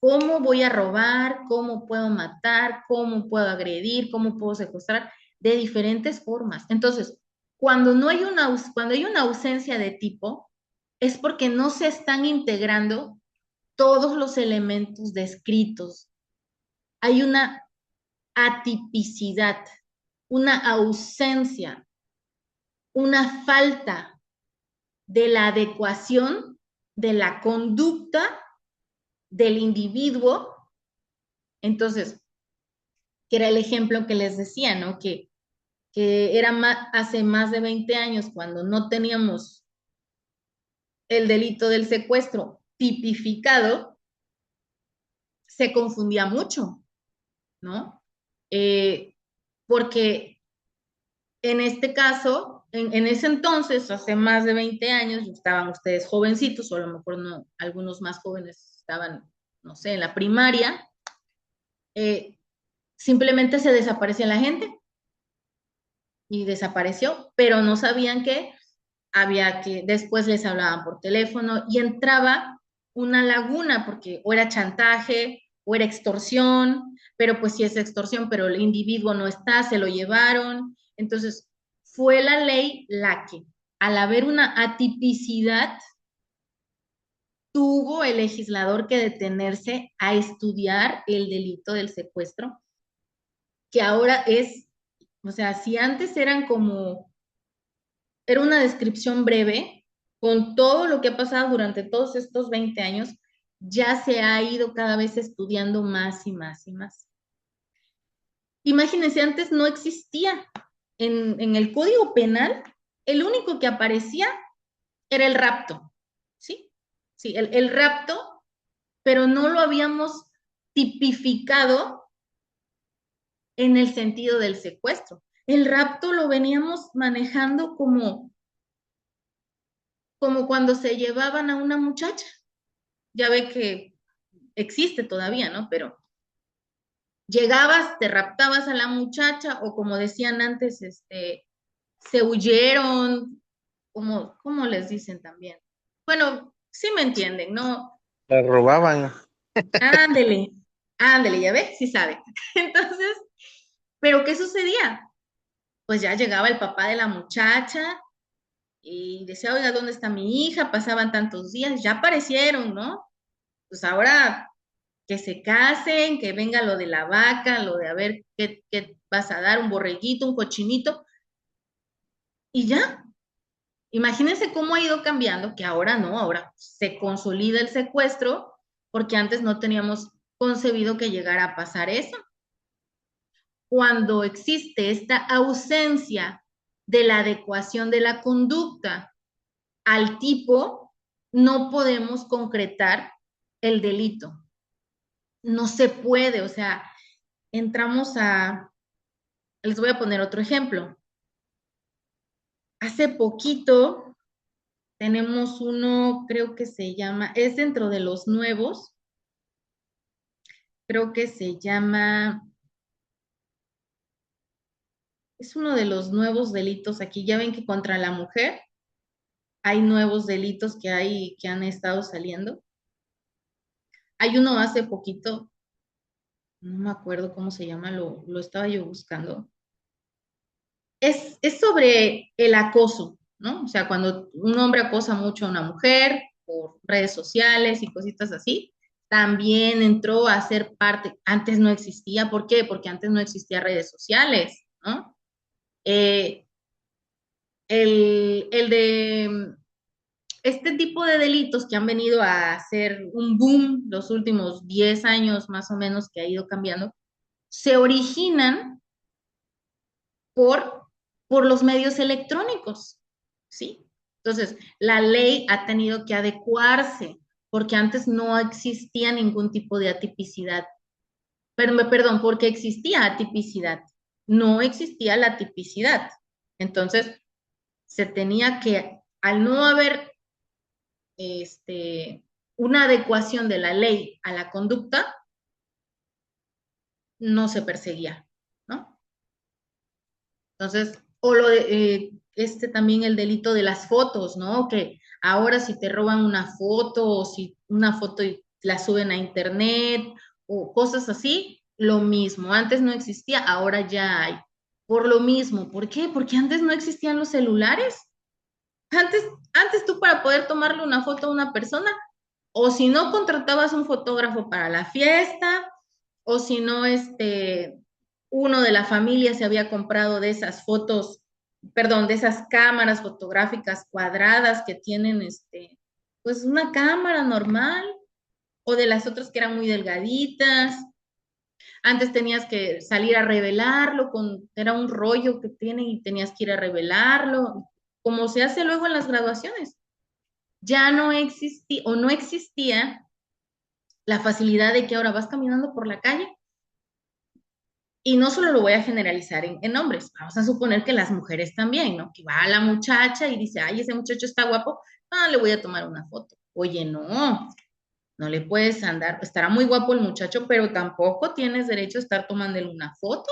cómo voy a robar, cómo puedo matar, cómo puedo agredir, cómo puedo secuestrar, de diferentes formas. Entonces, cuando hay una ausencia de tipo, es porque no se están integrando todos los elementos descritos. Hay una atipicidad, una ausencia, una falta de la adecuación de la conducta del individuo. Entonces, que era el ejemplo que les decía, ¿no? Que era hace más de 20 años cuando no teníamos el delito del secuestro tipificado, se confundía mucho, ¿no? Eh, porque en este caso, en ese entonces, hace más de 20 años, estaban ustedes jovencitos, o a lo mejor no, algunos más jóvenes estaban, no sé, en la primaria, eh, simplemente se desaparecía la gente y desapareció, pero no sabían que había que, después les hablaban por teléfono y entraba una laguna porque o era chantaje o era extorsión, pero pues si es extorsión, pero el individuo no está, se lo llevaron. Entonces, fue la ley la que, al haber una atipicidad, tuvo el legislador que detenerse a estudiar el delito del secuestro, que ahora es, o sea, si antes eran como era una descripción breve con todo lo que ha pasado durante todos estos 20 años, ya se ha ido cada vez estudiando más y más y más. Imagínense, antes no existía en el Código Penal, el único que aparecía era el rapto, ¿sí? Sí, el rapto, pero no lo habíamos tipificado en el sentido del secuestro. el rapto lo veníamos manejando como cuando se llevaban a una muchacha. Ya ve que existe todavía, ¿no? Pero llegabas, te raptabas a la muchacha o como decían antes, se huyeron, como les dicen también. Bueno, sí me entienden, ¿no? La robaban. Ándele, ándele, ya ves, sí sabe. Entonces, ¿pero qué sucedía? Pues ya llegaba el papá de la muchacha y decía, oiga, ¿dónde está mi hija? Pasaban tantos días, ya aparecieron, ¿no? Pues ahora que se casen, que venga lo de la vaca, lo de a ver qué vas a dar, un borreguito, un cochinito, y ya. Imagínense cómo ha ido cambiando, que ahora no, ahora se consolida el secuestro, porque antes no teníamos concebido que llegara a pasar eso. Cuando existe esta ausencia de la adecuación de la conducta al tipo, no podemos concretar el delito. No se puede, o sea, entramos les voy a poner otro ejemplo. Hace poquito tenemos uno, creo que se llama, es dentro de los nuevos, creo que se llama, es uno de los nuevos delitos aquí. Ya ven que contra la mujer hay nuevos delitos que han estado saliendo. Hay uno hace poquito, no me acuerdo cómo se llama, lo estaba yo buscando. Es sobre el acoso, ¿no? O sea, cuando un hombre acosa mucho a una mujer por redes sociales y cositas así, también entró a ser parte, antes no existía, ¿por qué? Porque antes no existía redes sociales, ¿no? Eh, el de este tipo de delitos que han venido a hacer un boom los últimos 10 años más o menos que ha ido cambiando, se originan por, por los medios electrónicos, ¿sí? Entonces, la ley ha tenido que adecuarse porque antes no existía ningún tipo de atipicidad. Perdón, porque existía atipicidad, no existía la tipicidad. Entonces, se tenía que, al no haber una adecuación de la ley a la conducta, no se perseguía, ¿no? Entonces, o también el delito de las fotos, ¿no? Que ahora si te roban una foto o si una foto y la suben a internet o cosas así, lo mismo. Antes no existía, ahora ya hay. Por lo mismo, ¿por qué? Porque antes no existían los celulares. Antes, antes tú para poder tomarle una foto a una persona, o si no contratabas un fotógrafo para la fiesta, o si no, uno de la familia se había comprado de esas fotos, perdón, de esas cámaras fotográficas cuadradas que tienen, pues una cámara normal, o de las otras que eran muy delgaditas. Antes tenías que salir a revelarlo, era un rollo que tienen y tenías que ir a revelarlo, como se hace luego en las graduaciones. Ya no existía o no existía la facilidad de que ahora vas caminando por la calle y no solo lo voy a generalizar en hombres, vamos a suponer que las mujeres también, ¿no? Que va a la muchacha y dice, ay, ese muchacho está guapo, le voy a tomar una foto. Oye, no le puedes andar, estará muy guapo el muchacho, pero tampoco tienes derecho a estar tomándole una foto,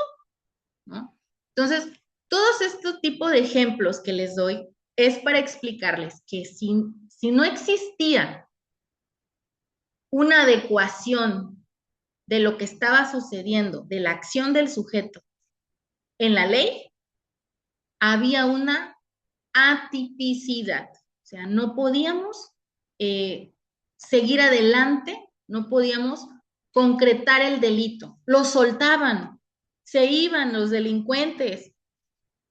¿no? Entonces, todos estos tipos de ejemplos que les doy es para explicarles que si no existía una adecuación de lo que estaba sucediendo, de la acción del sujeto en la ley, había una atipicidad. O sea, no podíamos seguir adelante, no podíamos concretar el delito. Lo soltaban, se iban los delincuentes,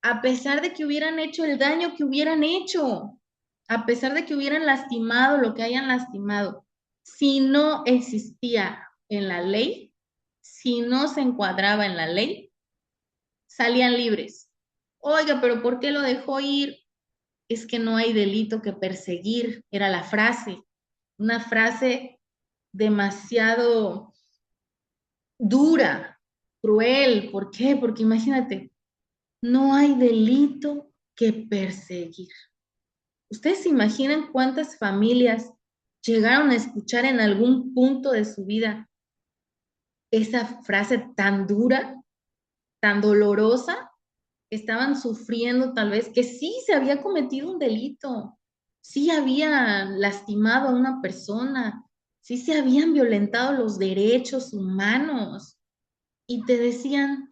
a pesar de que hubieran hecho el daño que hubieran hecho, a pesar de que hubieran lastimado lo que hayan lastimado. Si no existía en la ley, si no se encuadraba en la ley, salían libres. Oiga, pero ¿por qué lo dejó ir? Es que no hay delito que perseguir, era la frase, una frase demasiado dura, cruel. ¿Por qué? Porque imagínate, no hay delito que perseguir. ¿Ustedes se imaginan cuántas familias llegaron a escuchar en algún punto de su vida esa frase tan dura, tan dolorosa? Estaban sufriendo tal vez que sí se había cometido un delito, sí habían lastimado a una persona, sí se habían violentado los derechos humanos y te decía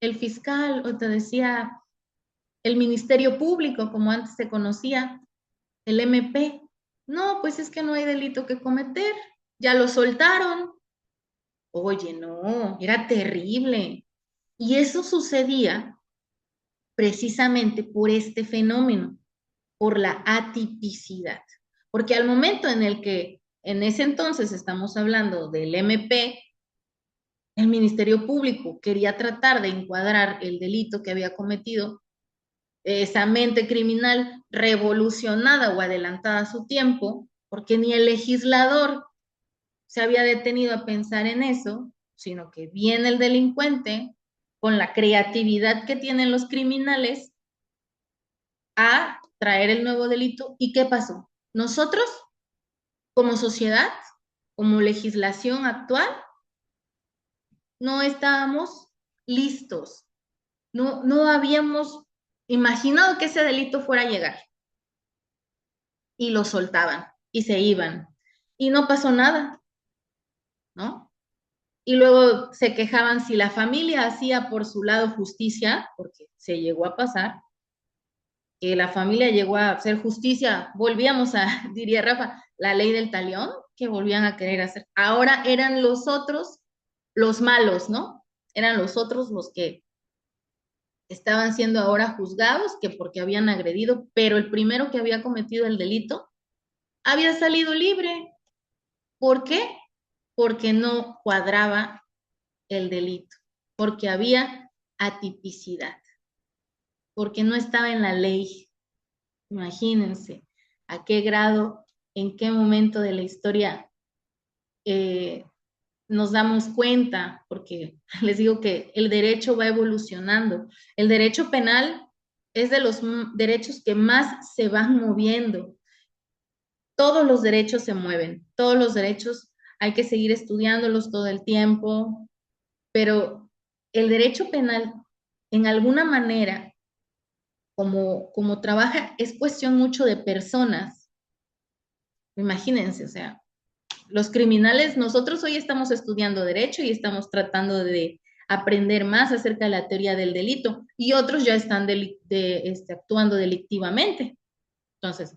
el fiscal o te decía el Ministerio Público, como antes se conocía, el MP. No, pues es que no hay delito que cometer, ya lo soltaron. Oye, no, era terrible. Y eso sucedía precisamente por este fenómeno, por la atipicidad. Porque al momento en el que en ese entonces estamos hablando del MP, el Ministerio Público quería tratar de encuadrar el delito que había cometido esa mente criminal revolucionada o adelantada a su tiempo, porque ni el legislador se había detenido a pensar en eso, sino que viene el delincuente con la creatividad que tienen los criminales a traer el nuevo delito. ¿Y qué pasó? Nosotros, como sociedad, como legislación actual, no estábamos listos, no habíamos imaginado que ese delito fuera a llegar y lo soltaban y se iban y no pasó nada, ¿no? Y luego se quejaban si la familia hacía por su lado justicia, porque se llegó a pasar, que la familia llegó a hacer justicia, volvíamos a, diría Rafa, la ley del talión, que volvían a querer hacer. Ahora eran los otros los malos, ¿no? Eran los otros los que estaban siendo ahora juzgados, que porque habían agredido, pero el primero que había cometido el delito había salido libre. ¿Por qué? Porque no cuadraba el delito, porque había atipicidad, porque no estaba en la ley. Imagínense a qué grado, en qué momento de la historia eh, nos damos cuenta, porque les digo que el derecho va evolucionando. El derecho penal es de los derechos que más se van moviendo. Todos los derechos se mueven, todos los derechos hay que seguir estudiándolos todo el tiempo, pero el derecho penal, en alguna manera, como trabaja, es cuestión mucho de personas. Imagínense, o sea, los criminales, nosotros hoy estamos estudiando derecho y estamos tratando de aprender más acerca de la teoría del delito y otros ya están actuando delictivamente. Entonces,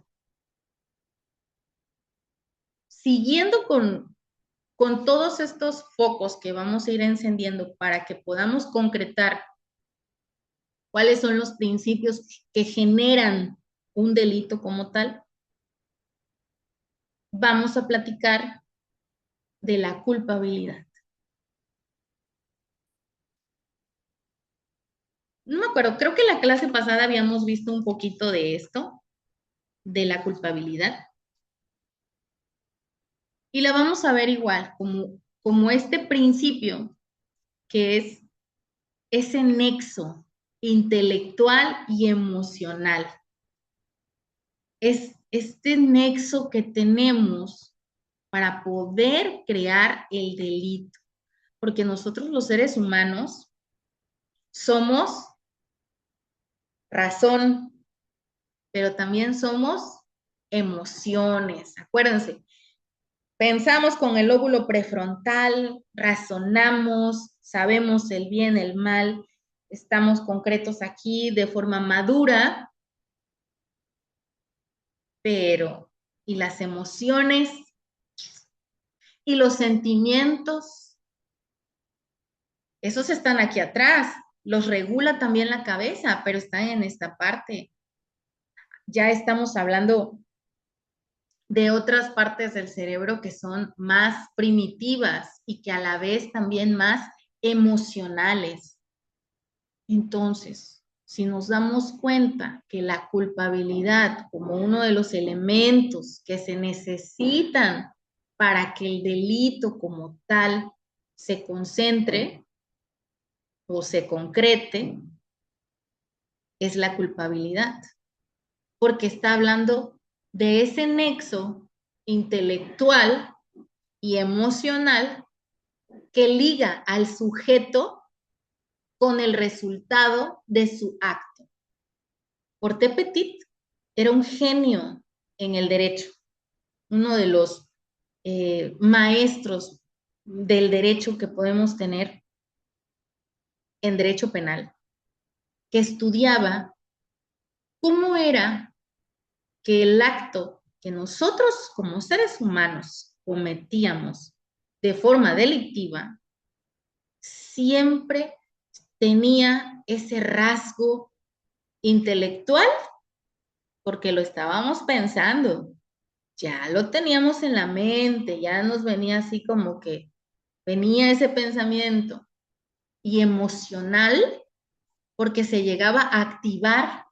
siguiendo con todos estos focos que vamos a ir encendiendo para que podamos concretar cuáles son los principios que generan un delito como tal, vamos a platicar de la culpabilidad. No me acuerdo, creo que en la clase pasada habíamos visto un poquito de esto, de la culpabilidad, y la vamos a ver igual, como este principio que es ese nexo intelectual y emocional. Es este nexo que tenemos para poder crear el delito, porque nosotros los seres humanos somos razón, pero también somos emociones. Acuérdense, pensamos con el lóbulo prefrontal, razonamos, sabemos el bien, el mal, estamos concretos aquí de forma madura, pero ¿y las emociones y los sentimientos? Esos están aquí atrás, los regula también la cabeza, pero están en esta parte. Ya estamos hablando de otras partes del cerebro que son más primitivas y que a la vez también más emocionales. Entonces, si nos damos cuenta que la culpabilidad como uno de los elementos que se necesitan para que el delito como tal se concentre, o se concrete es la culpabilidad, porque está hablando de ese nexo intelectual y emocional que liga al sujeto con el resultado de su acto. Porté Petit era un genio en el derecho, uno de los maestros del derecho que podemos tener en derecho penal, que estudiaba cómo era que el acto que nosotros como seres humanos cometíamos de forma delictiva siempre tenía ese rasgo intelectual porque lo estábamos pensando, ya lo teníamos en la mente, ya nos venía así como que venía ese pensamiento y emocional porque se llegaba a activar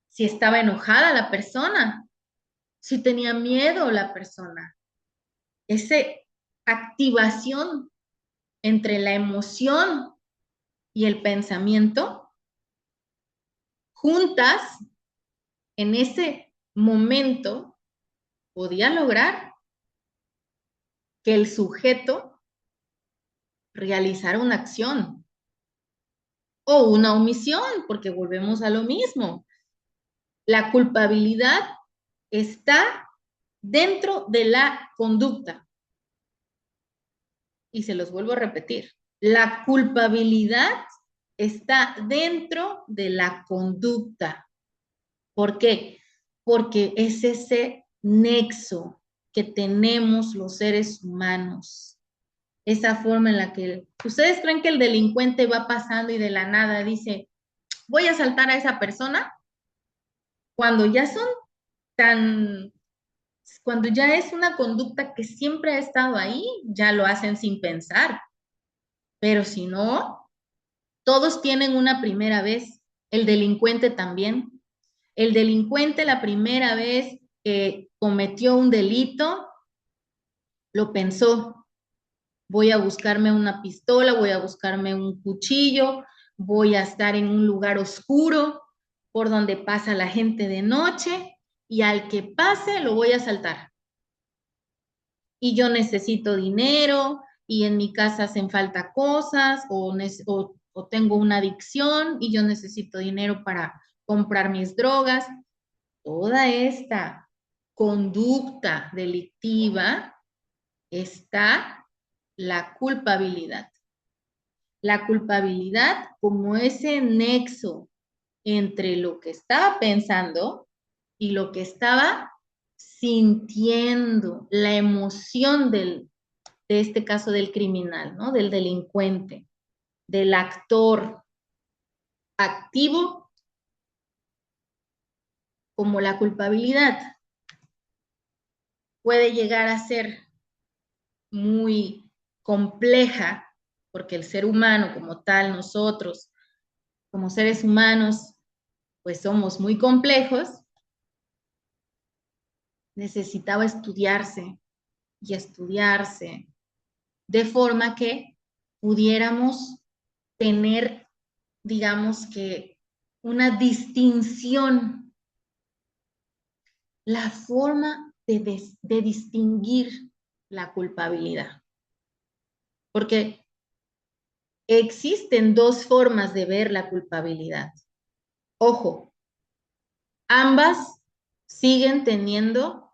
si estaba enojada la persona, si tenía miedo la persona. Esa activación entre la emoción y el pensamiento, juntas en ese momento, podía lograr que el sujeto realizara una acción o una omisión, porque volvemos a lo mismo. La culpabilidad está dentro de la conducta. Y se los vuelvo a repetir. La culpabilidad está dentro de la conducta. ¿Por qué? Porque es ese nexo que tenemos los seres humanos. Esa forma en la que ustedes creen que el delincuente va pasando y de la nada dice, voy a asaltar a esa persona, cuando ya son tan, cuando ya es una conducta que siempre ha estado ahí, ya lo hacen sin pensar. Pero si no, todos tienen una primera vez. El delincuente también. El delincuente la primera vez que cometió un delito, lo pensó. Voy a buscarme una pistola, voy a buscarme un cuchillo, voy a estar en un lugar oscuro por donde pasa la gente de noche y al que pase lo voy a asaltar. Y yo necesito dinero y en mi casa hacen falta cosas o tengo una adicción y yo necesito dinero para comprar mis drogas. Toda esta conducta delictiva está la culpabilidad. La culpabilidad como ese nexo entre lo que estaba pensando y lo que estaba sintiendo, la emoción de este caso del criminal, ¿no? Del delincuente, del actor activo como la culpabilidad. Puede llegar a ser muy compleja, porque el ser humano como tal, nosotros como seres humanos, pues somos muy complejos, necesitaba estudiarse y estudiarse de forma que pudiéramos tener, digamos que, una distinción, la forma de distinguir la culpabilidad. Porque existen dos formas de ver la culpabilidad. Ojo, ambas siguen teniendo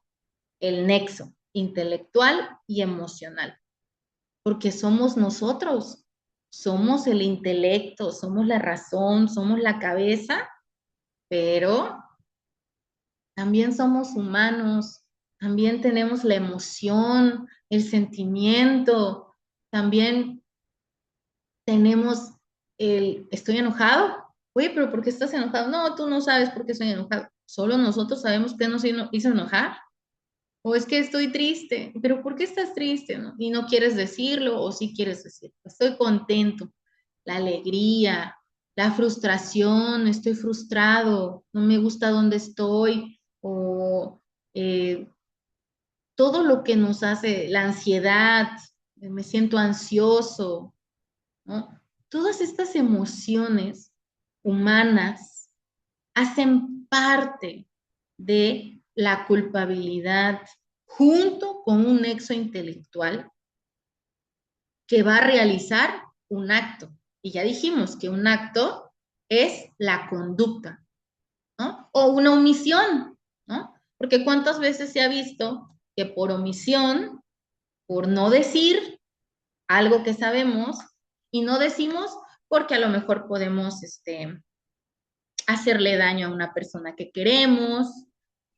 el nexo intelectual y emocional, porque somos nosotros, somos el intelecto, somos la razón, somos la cabeza, pero también somos humanos, también tenemos la emoción, el sentimiento, también tenemos estoy enojado. Oye, pero ¿por qué estás enojado? No, tú no sabes por qué estoy enojado. Solo nosotros sabemos qué nos hizo enojar. O es que estoy triste, pero ¿por qué estás triste? ¿No? Y no quieres decirlo o sí quieres decirlo. Estoy contento, la alegría, la frustración, estoy frustrado, no me gusta dónde estoy, o todo lo que nos hace la ansiedad, me siento ansioso, ¿no? todas estas emociones humanas hacen parte de la culpabilidad junto con un nexo intelectual que va a realizar un acto. Y ya dijimos que un acto es la conducta, ¿no? O una omisión, ¿no? Porque cuántas veces se ha visto que por omisión, por no decir algo que sabemos, y no decimos porque a lo mejor podemos hacerle daño a una persona que queremos.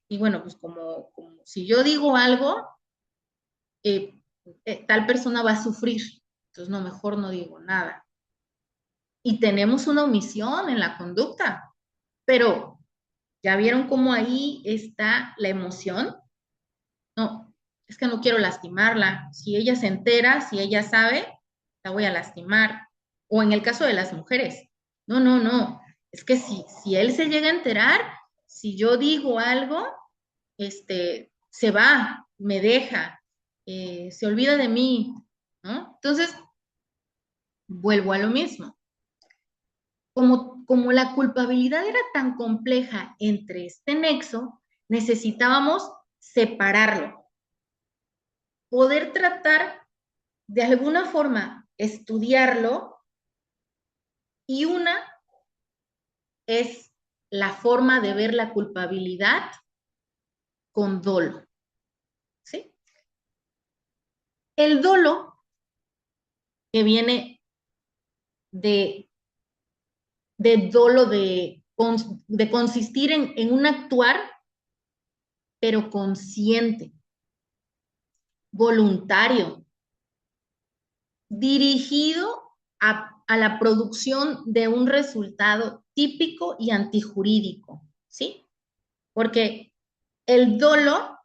Y bueno, pues como si yo digo algo, eh, tal persona va a sufrir. Entonces, no, mejor no digo nada. Y tenemos una omisión en la conducta, pero ¿ya vieron cómo ahí está la emoción? No, es que no quiero lastimarla. Si ella se entera, si ella sabe, la voy a lastimar. O en el caso de las mujeres, no, no, no. Es que si él se llega a enterar, si yo digo algo, se va, me deja, se olvida de mí, ¿no? Entonces, vuelvo a lo mismo. Como la culpabilidad era tan compleja entre este nexo, necesitábamos separarlo, poder tratar de alguna forma estudiarlo, y una es la forma de ver la culpabilidad con dolo, ¿sí? El dolo que viene de, de dolo de consistir en un actuar, pero consciente, voluntario, dirigido a la producción de un resultado típico y antijurídico, ¿sí? Porque el dolo,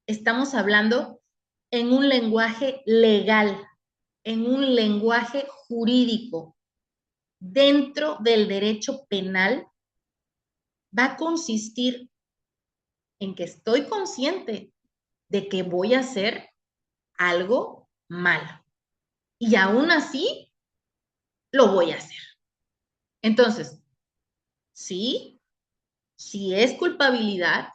estamos hablando en un lenguaje legal, en un lenguaje jurídico, dentro del derecho penal, va a consistir en que estoy consciente de que voy a hacer algo malo. Y aún así, lo voy a hacer. Entonces, sí, si es culpabilidad,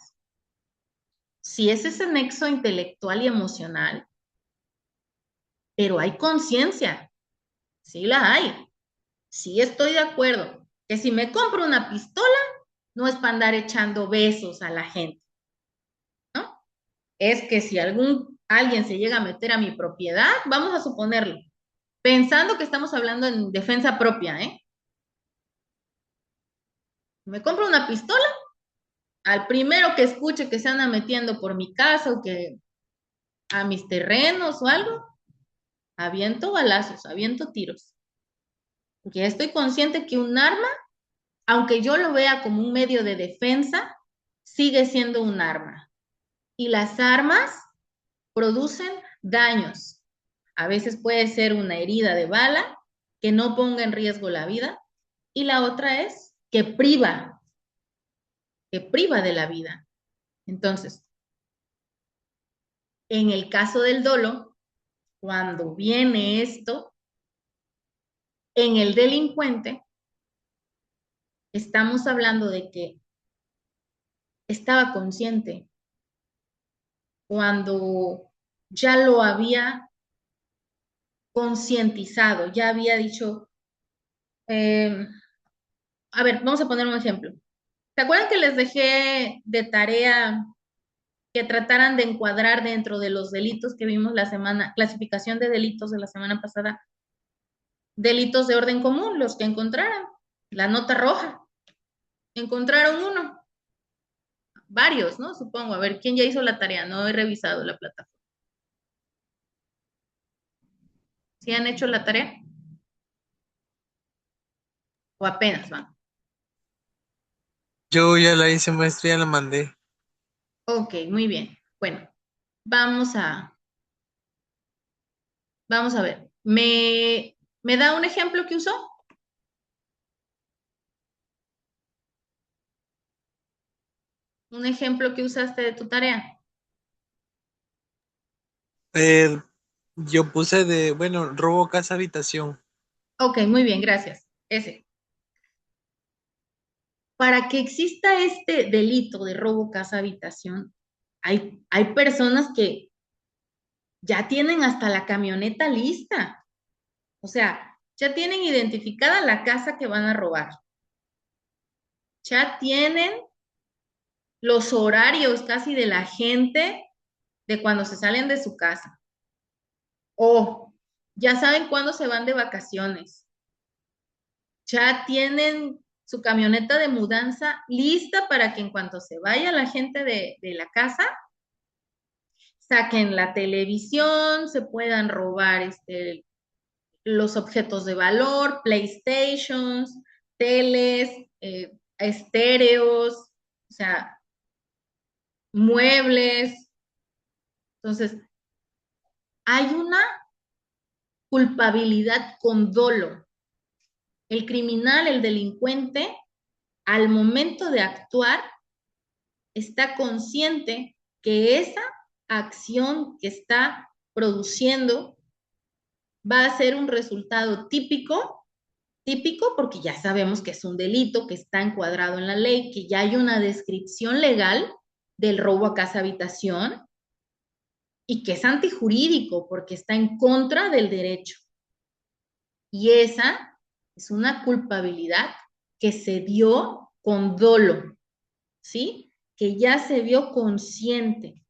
si es ese nexo intelectual y emocional, pero hay conciencia, sí la hay. Sí estoy de acuerdo que si me compro una pistola, no es para andar echando besos a la gente, ¿no? Es que si alguien se llega a meter a mi propiedad, vamos a suponerlo, pensando que estamos hablando en defensa propia, ¿eh? Me compro una pistola, al primero que escuche que se anda metiendo por mi casa o que a mis terrenos o algo, aviento balazos, aviento tiros. Porque ya estoy consciente que un arma, aunque yo lo vea como un medio de defensa, sigue siendo un arma. Y las armas producen daños. A veces puede ser una herida de bala que no ponga en riesgo la vida, y la otra es que priva de la vida. Entonces, en el caso del dolo, cuando viene esto, en el delincuente, estamos hablando de que estaba consciente cuando ya lo había concientizado, ya había dicho, eh, a ver, vamos a poner un ejemplo. ¿Se acuerdan que les dejé de tarea que trataran de encuadrar dentro de los delitos que vimos la semana, clasificación de delitos de la semana pasada, delitos de orden común, los que encontraran, la nota roja? Encontraron uno, varios, ¿no? Supongo, a ver, ¿quién ya hizo la tarea? No he revisado la plataforma. ¿Sí han hecho la tarea? ¿O apenas van? Yo ya la hice, maestra, ya la mandé. Ok, muy bien. Bueno, vamos a, vamos a ver. ¿Me da un ejemplo que usó? Un ejemplo que usaste de tu tarea. Eh, yo puse de, bueno, robo casa habitación. Ok, muy bien, gracias. Ese. Para que exista este delito de robo casa habitación, hay personas que ya tienen hasta la camioneta lista. O sea, ya tienen identificada la casa que van a robar. Ya tienen los horarios casi de la gente de cuando se salen de su casa. O ya saben cuándo se van de vacaciones. Ya tienen su camioneta de mudanza lista para que en cuanto se vaya la gente de la casa, saquen la televisión, se puedan robar los objetos de valor, PlayStations, teles, estéreos, o sea, muebles. Entonces, hay una culpabilidad con dolo. El criminal, el delincuente, al momento de actuar, está consciente que esa acción que está produciendo va a ser un resultado típico porque ya sabemos que es un delito, que está encuadrado en la ley, que ya hay una descripción legal del robo a casa habitación y que es antijurídico porque está en contra del derecho. Y esa es una culpabilidad que se dio con dolo, ¿sí? Que ya se vio consciente.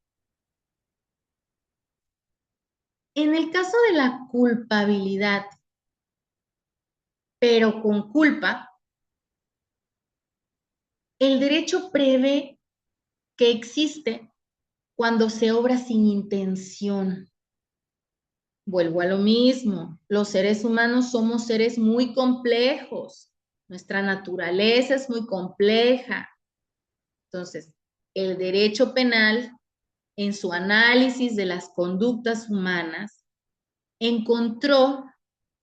En el caso de la culpabilidad, pero con culpa, el derecho prevé que existe cuando se obra sin intención. Vuelvo a lo mismo, los seres humanos somos seres muy complejos, nuestra naturaleza es muy compleja. Entonces, el derecho penal, en su análisis de las conductas humanas, encontró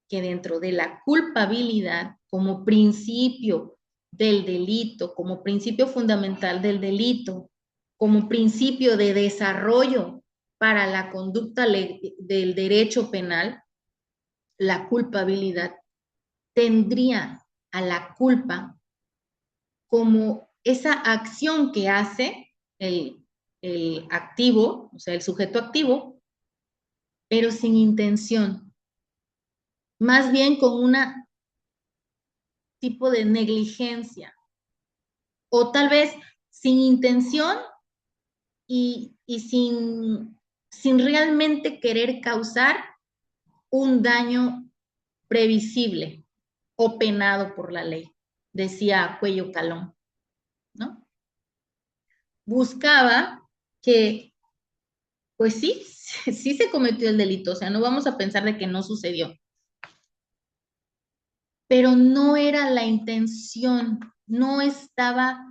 que dentro de la culpabilidad, como principio del delito, como principio fundamental del delito, como principio de desarrollo para la conducta del derecho penal, la culpabilidad tendría a la culpa como esa acción que hace el activo, o sea, el sujeto activo, pero sin intención, más bien con una tipo de negligencia, o tal vez sin intención y sin realmente querer causar un daño previsible o penado por la ley, decía Cuello Calón, ¿no? Buscaba que, pues sí, sí se cometió el delito, o sea, no vamos a pensar de que no sucedió, pero no era la intención, no estaba.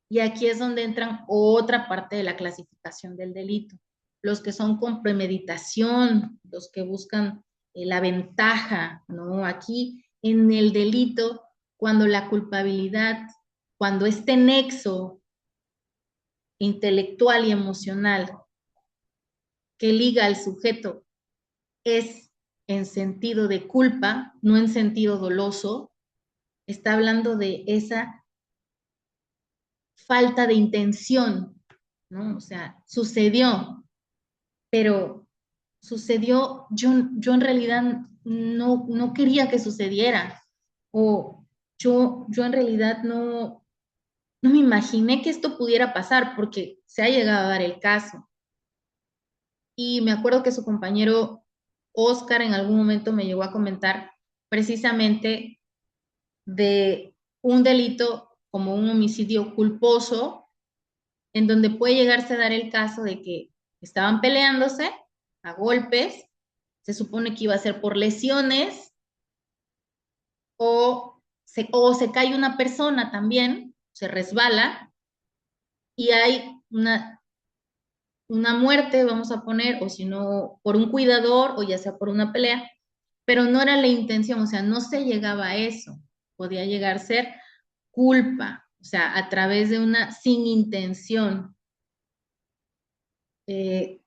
Y aquí es donde entran otra parte de la clasificación del delito. Los que son con premeditación, los que buscan la ventaja, ¿no? Aquí en el delito, cuando la culpabilidad, cuando este nexo intelectual y emocional que liga al sujeto es en sentido de culpa, no en sentido doloso, está hablando de esa falta de intención, ¿no? O sea, sucedió, pero sucedió, yo en realidad no quería que sucediera, o yo en realidad no me imaginé que esto pudiera pasar porque se ha llegado a dar el caso. Y me acuerdo que su compañero Oscar en algún momento me llegó a comentar precisamente de un delito como un homicidio culposo en donde puede llegarse a dar el caso de que estaban peleándose a golpes, se supone que iba a ser por lesiones, o se cae una persona también, se resbala, y hay una muerte, vamos a poner, o si no, por un cuidador, o ya sea por una pelea, pero no era la intención, o sea, no se llegaba a eso, podía llegar a ser culpa, o sea, a través de una sin intención. Es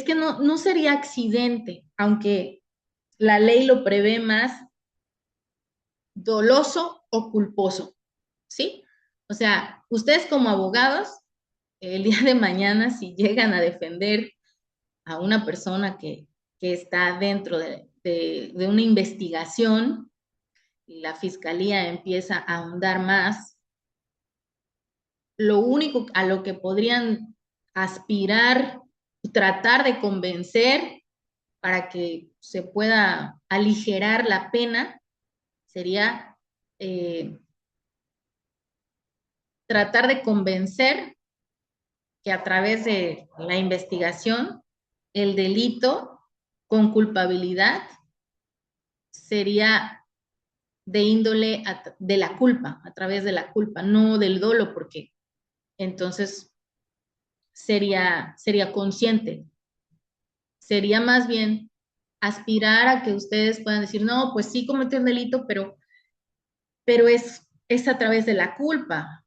que no sería accidente, aunque la ley lo prevé más doloso o culposo, ¿sí? O sea, ustedes como abogados, el día de mañana, si llegan a defender a una persona que está dentro de una investigación y la fiscalía empieza a ahondar más, lo único a lo que podrían aspirar, tratar de convencer para que se pueda aligerar la pena, sería tratar de convencer que a través de la investigación el delito con culpabilidad sería de índole de la culpa, a través de la culpa, no del dolo, porque entonces sería consciente. Sería más bien aspirar a que ustedes puedan decir, no, pues sí cometió un delito, pero es a través de la culpa,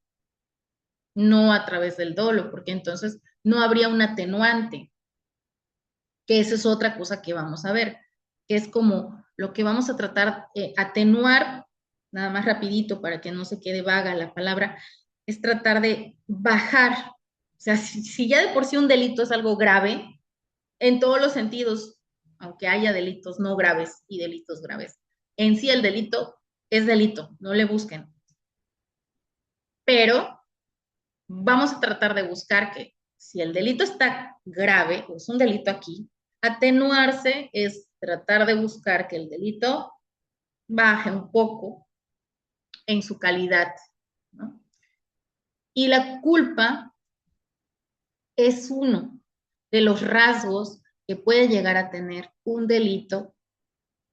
no a través del dolo, porque entonces no habría un atenuante, que esa es otra cosa que vamos a ver, que es como lo que vamos a tratar, atenuar, nada más rapidito para que no se quede vaga la palabra, es tratar de bajar. O sea, si ya de por sí un delito es algo grave, en todos los sentidos, aunque haya delitos no graves y delitos graves, en sí el delito es delito, no le busquen. Pero vamos a tratar de buscar que si el delito está grave, o es un delito aquí, atenuarse es tratar de buscar que el delito baje un poco en su calidad, ¿no? Y la culpa es uno de los rasgos que puede llegar a tener un delito,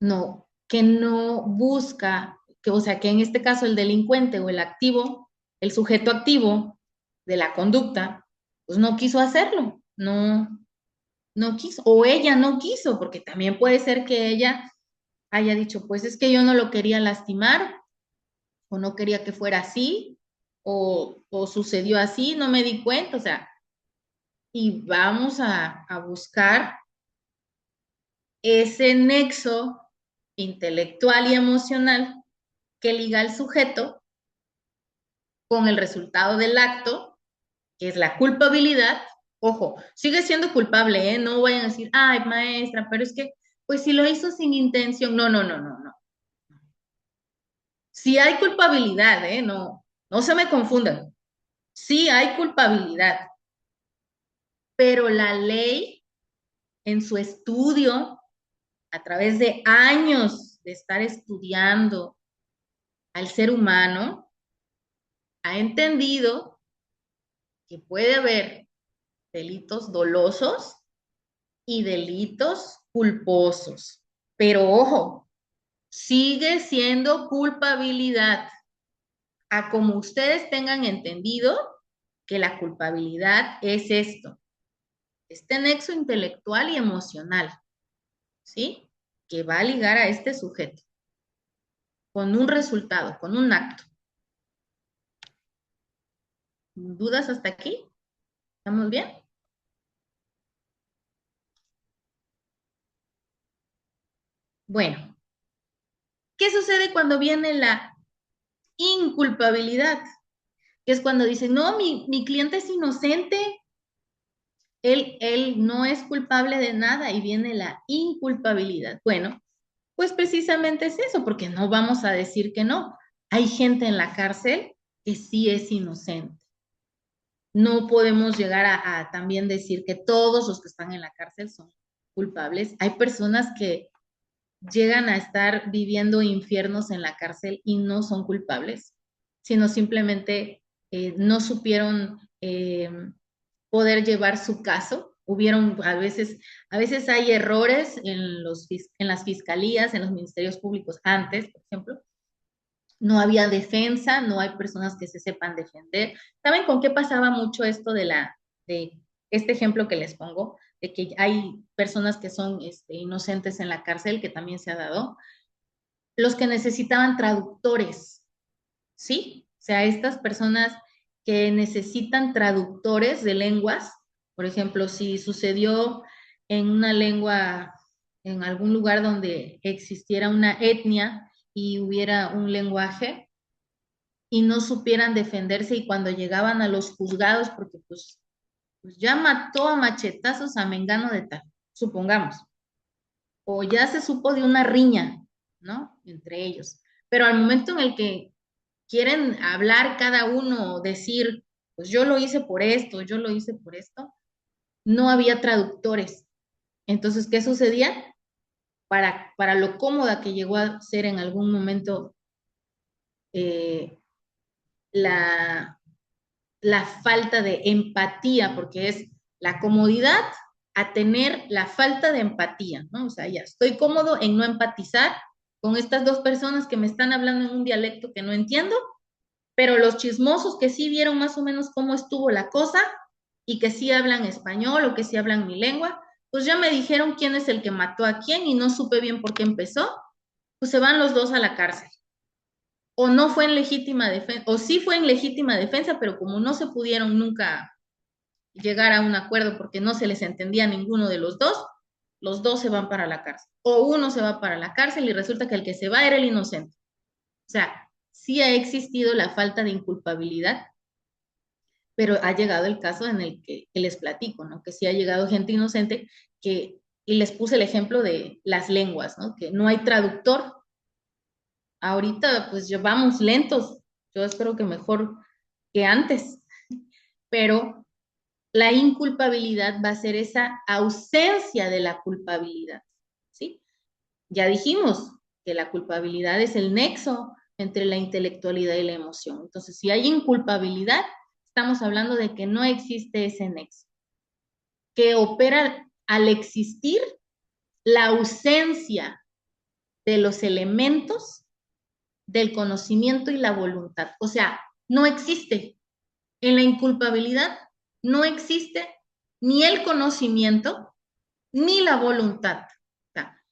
no, que no busca, que, o sea, que en este caso el delincuente o el activo, el sujeto activo de la conducta, pues no quiso hacerlo, no quiso, o ella no quiso, porque también puede ser que ella haya dicho, pues es que yo no lo quería lastimar, o no quería que fuera así, o sucedió así, no me di cuenta, o sea, y vamos a buscar ese nexo intelectual y emocional que liga al sujeto con el resultado del acto, que es la culpabilidad. Ojo, sigue siendo culpable, ¿eh? No vayan a decir, ay, maestra, pero es que, pues si lo hizo sin intención. No, no, no, no, no. Sí hay culpabilidad, ¿eh? No, no se me confundan. Sí hay culpabilidad, pero la ley en su estudio, a través de años de estar estudiando al ser humano, ha entendido que puede haber delitos dolosos y delitos culposos. Pero ojo, sigue siendo culpabilidad. A como ustedes tengan entendido que la culpabilidad es esto, este nexo intelectual y emocional, ¿sí? Que va a ligar a este sujeto con un resultado, con un acto. ¿Dudas hasta aquí? ¿Estamos bien? Bueno, ¿qué sucede cuando viene la inculpabilidad? Que es cuando dicen, no, mi cliente es inocente, él no es culpable de nada y viene la inculpabilidad. Bueno, pues precisamente es eso, porque no vamos a decir que no. Hay gente en la cárcel que sí es inocente. No podemos llegar a también decir que todos los que están en la cárcel son culpables. Hay personas que llegan a estar viviendo infiernos en la cárcel y no son culpables, sino simplemente no supieron poder llevar su caso. Hubieron a veces hay errores en las fiscalías, en los ministerios públicos antes, por ejemplo. No había defensa, no hay personas que se sepan defender. ¿Saben con qué pasaba mucho esto de este ejemplo que les pongo? De que hay personas que son inocentes en la cárcel, que también se ha dado. Los que necesitaban traductores, ¿sí? O sea, estas personas que necesitan traductores de lenguas, por ejemplo, si sucedió en una lengua en algún lugar donde existiera una etnia y hubiera un lenguaje y no supieran defenderse y cuando llegaban a los juzgados, porque pues ya mató a machetazos a Mengano de tal, supongamos, o ya se supo de una riña, ¿no? Entre ellos. Pero al momento en el que quieren hablar cada uno, decir, pues yo lo hice por esto, yo lo hice por esto, no había traductores. Entonces, ¿qué sucedía? Para lo cómoda que llegó a ser en algún momento eh, la, la falta de empatía, porque es la comodidad a tener la falta de empatía, ¿no? O sea, ya estoy cómodo en no empatizar con estas dos personas que me están hablando en un dialecto que no entiendo, pero los chismosos que sí vieron más o menos cómo estuvo la cosa y que sí hablan español o que sí hablan mi lengua, pues ya me dijeron quién es el que mató a quién y no supe bien por qué empezó, pues se van los dos a la cárcel. O no fue en legítima defensa, o sí fue en legítima defensa, pero como no se pudieron nunca llegar a un acuerdo porque no se les entendía a ninguno de los dos se van para la cárcel. O uno se va para la cárcel y resulta que el que se va era el inocente. O sea, sí ha existido la falta de inculpabilidad, pero ha llegado el caso en el que les platico, ¿no? Que sí ha llegado gente inocente que, y les puse el ejemplo de las lenguas, ¿no? Que no hay traductor. Ahorita pues llevamos lentos, yo espero que mejor que antes, pero la inculpabilidad va a ser esa ausencia de la culpabilidad, ¿sí? Ya dijimos que la culpabilidad es el nexo entre la intelectualidad y la emoción. Entonces, si hay inculpabilidad, estamos hablando de que no existe ese nexo, que opera al existir la ausencia de los elementos del conocimiento y la voluntad. O sea, no existe. En la inculpabilidad no existe ni el conocimiento ni la voluntad. O sea,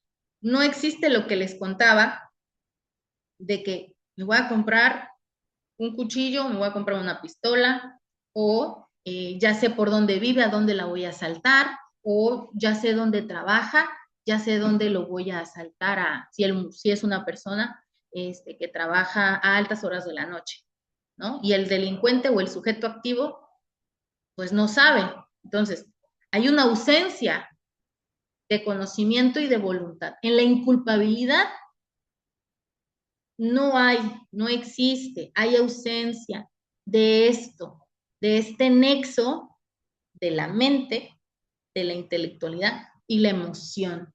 no existe lo que les contaba de que me voy a comprar un cuchillo, me voy a comprar una pistola, o ya sé por dónde vive, a dónde la voy a asaltar, o ya sé dónde trabaja, ya sé dónde lo voy a asaltar, si es una persona que trabaja a altas horas de la noche, ¿no? Y el delincuente o el sujeto activo, pues no sabe. Entonces, hay una ausencia de conocimiento y de voluntad. En la inculpabilidad no hay, no existe, hay ausencia de esto, de este nexo de la mente, de la intelectualidad y la emoción,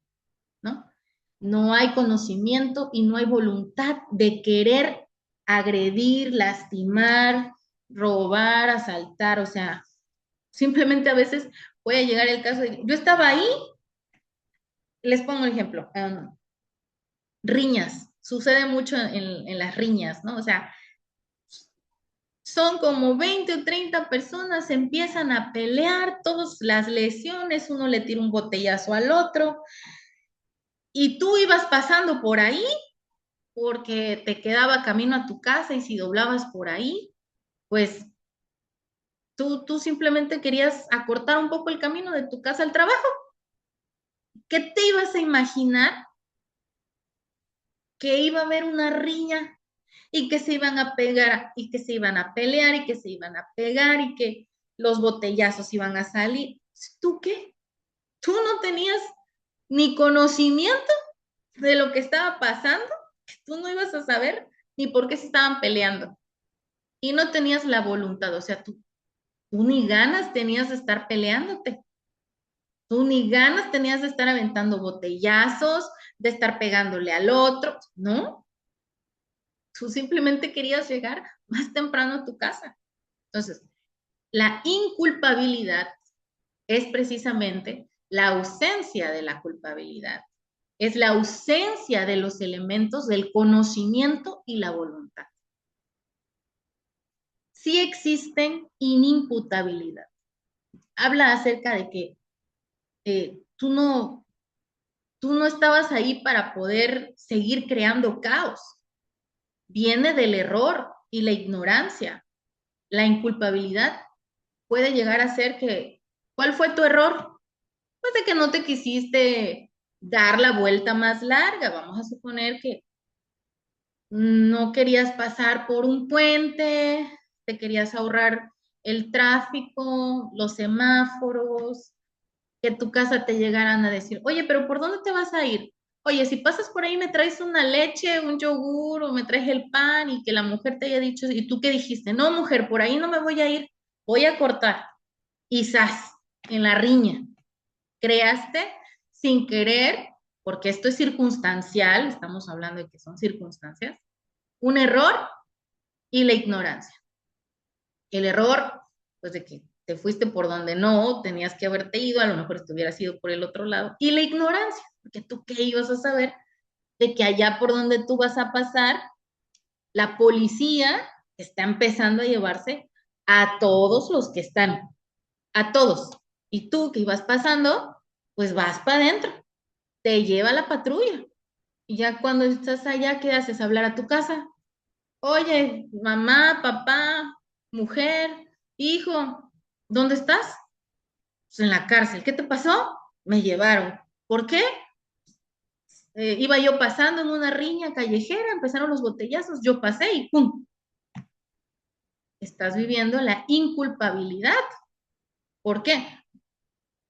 ¿no? No hay conocimiento y no hay voluntad de querer agredir, lastimar, robar, asaltar, o sea, simplemente a veces puede llegar el caso de, yo estaba ahí, les pongo el ejemplo, riñas, sucede mucho en las riñas, ¿no? O sea, son como 20 o 30 personas, empiezan a pelear, todas las lesiones, uno le tira un botellazo al otro, y tú ibas pasando por ahí porque te quedaba camino a tu casa y si doblabas por ahí, pues tú simplemente querías acortar un poco el camino de tu casa al trabajo. ¿Qué te ibas a imaginar que iba a haber una riña y que se iban a pegar y que se iban a pelear y que se iban a pegar y que los botellazos iban a salir? ¿Tú qué? Tú no tenías ni conocimiento de lo que estaba pasando, tú no ibas a saber ni por qué se estaban peleando y no tenías la voluntad, o sea, tú ni ganas tenías de estar peleándote, tú ni ganas tenías de estar aventando botellazos, de estar pegándole al otro, ¿no? Tú simplemente querías llegar más temprano a tu casa. Entonces, la inculpabilidad es precisamente la ausencia de la culpabilidad, es la ausencia de los elementos del conocimiento y la voluntad. Sí existen inimputabilidad. Habla acerca de que tú no estabas ahí para poder seguir creando caos. Viene del error y la ignorancia. La inculpabilidad puede llegar a ser que, ¿cuál fue tu error? Pues de que no te quisiste dar la vuelta más larga. Vamos a suponer que no querías pasar por un puente, te querías ahorrar el tráfico, los semáforos, que tu casa te llegaran a decir, oye, pero ¿por dónde te vas a ir? Oye, si pasas por ahí me traes una leche, un yogur o me traes el pan y que la mujer te haya dicho, ¿y tú qué dijiste? No, mujer, por ahí no me voy a ir, voy a cortar. Y zas, en la riña, creaste sin querer, porque esto es circunstancial, estamos hablando de que son circunstancias, un error y la ignorancia. El error, pues de que te fuiste por donde no, tenías que haberte ido, a lo mejor te hubieras ido por el otro lado. Y la ignorancia, porque tú qué ibas a saber de que allá por donde tú vas a pasar, la policía está empezando a llevarse a todos los que están, a todos. Y tú que ibas pasando, pues vas para adentro, te lleva la patrulla. Y ya cuando estás allá, ¿qué haces? Hablar a tu casa. Oye, mamá, papá, mujer, hijo, ¿dónde estás? Pues en la cárcel. ¿Qué te pasó? Me llevaron. ¿Por qué? Iba yo pasando en una riña callejera, empezaron los botellazos, yo pasé y ¡pum! Estás viviendo la inculpabilidad. ¿Por qué?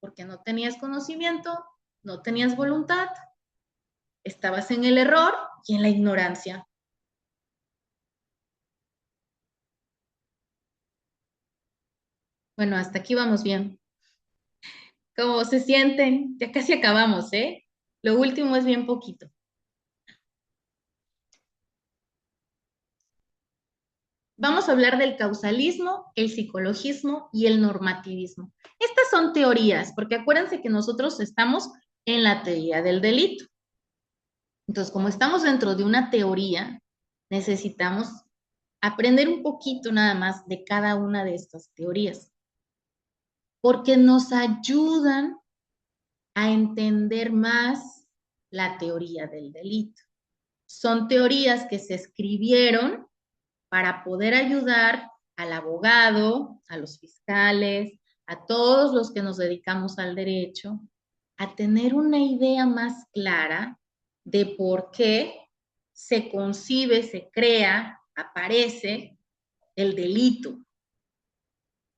Porque no tenías conocimiento, no tenías voluntad, estabas en el error y en la ignorancia. Bueno, hasta aquí vamos bien. ¿Cómo se sienten? Ya casi acabamos, ¿eh? Lo último es bien poquito. Vamos a hablar del causalismo, el psicologismo y el normativismo. Estas son teorías, porque acuérdense que nosotros estamos en la teoría del delito. Entonces, como estamos dentro de una teoría, necesitamos aprender un poquito nada más de cada una de estas teorías, porque nos ayudan a entender más la teoría del delito. Son teorías que se escribieron para poder ayudar al abogado, a los fiscales, a todos los que nos dedicamos al derecho, a tener una idea más clara de por qué se concibe, se crea, aparece el delito.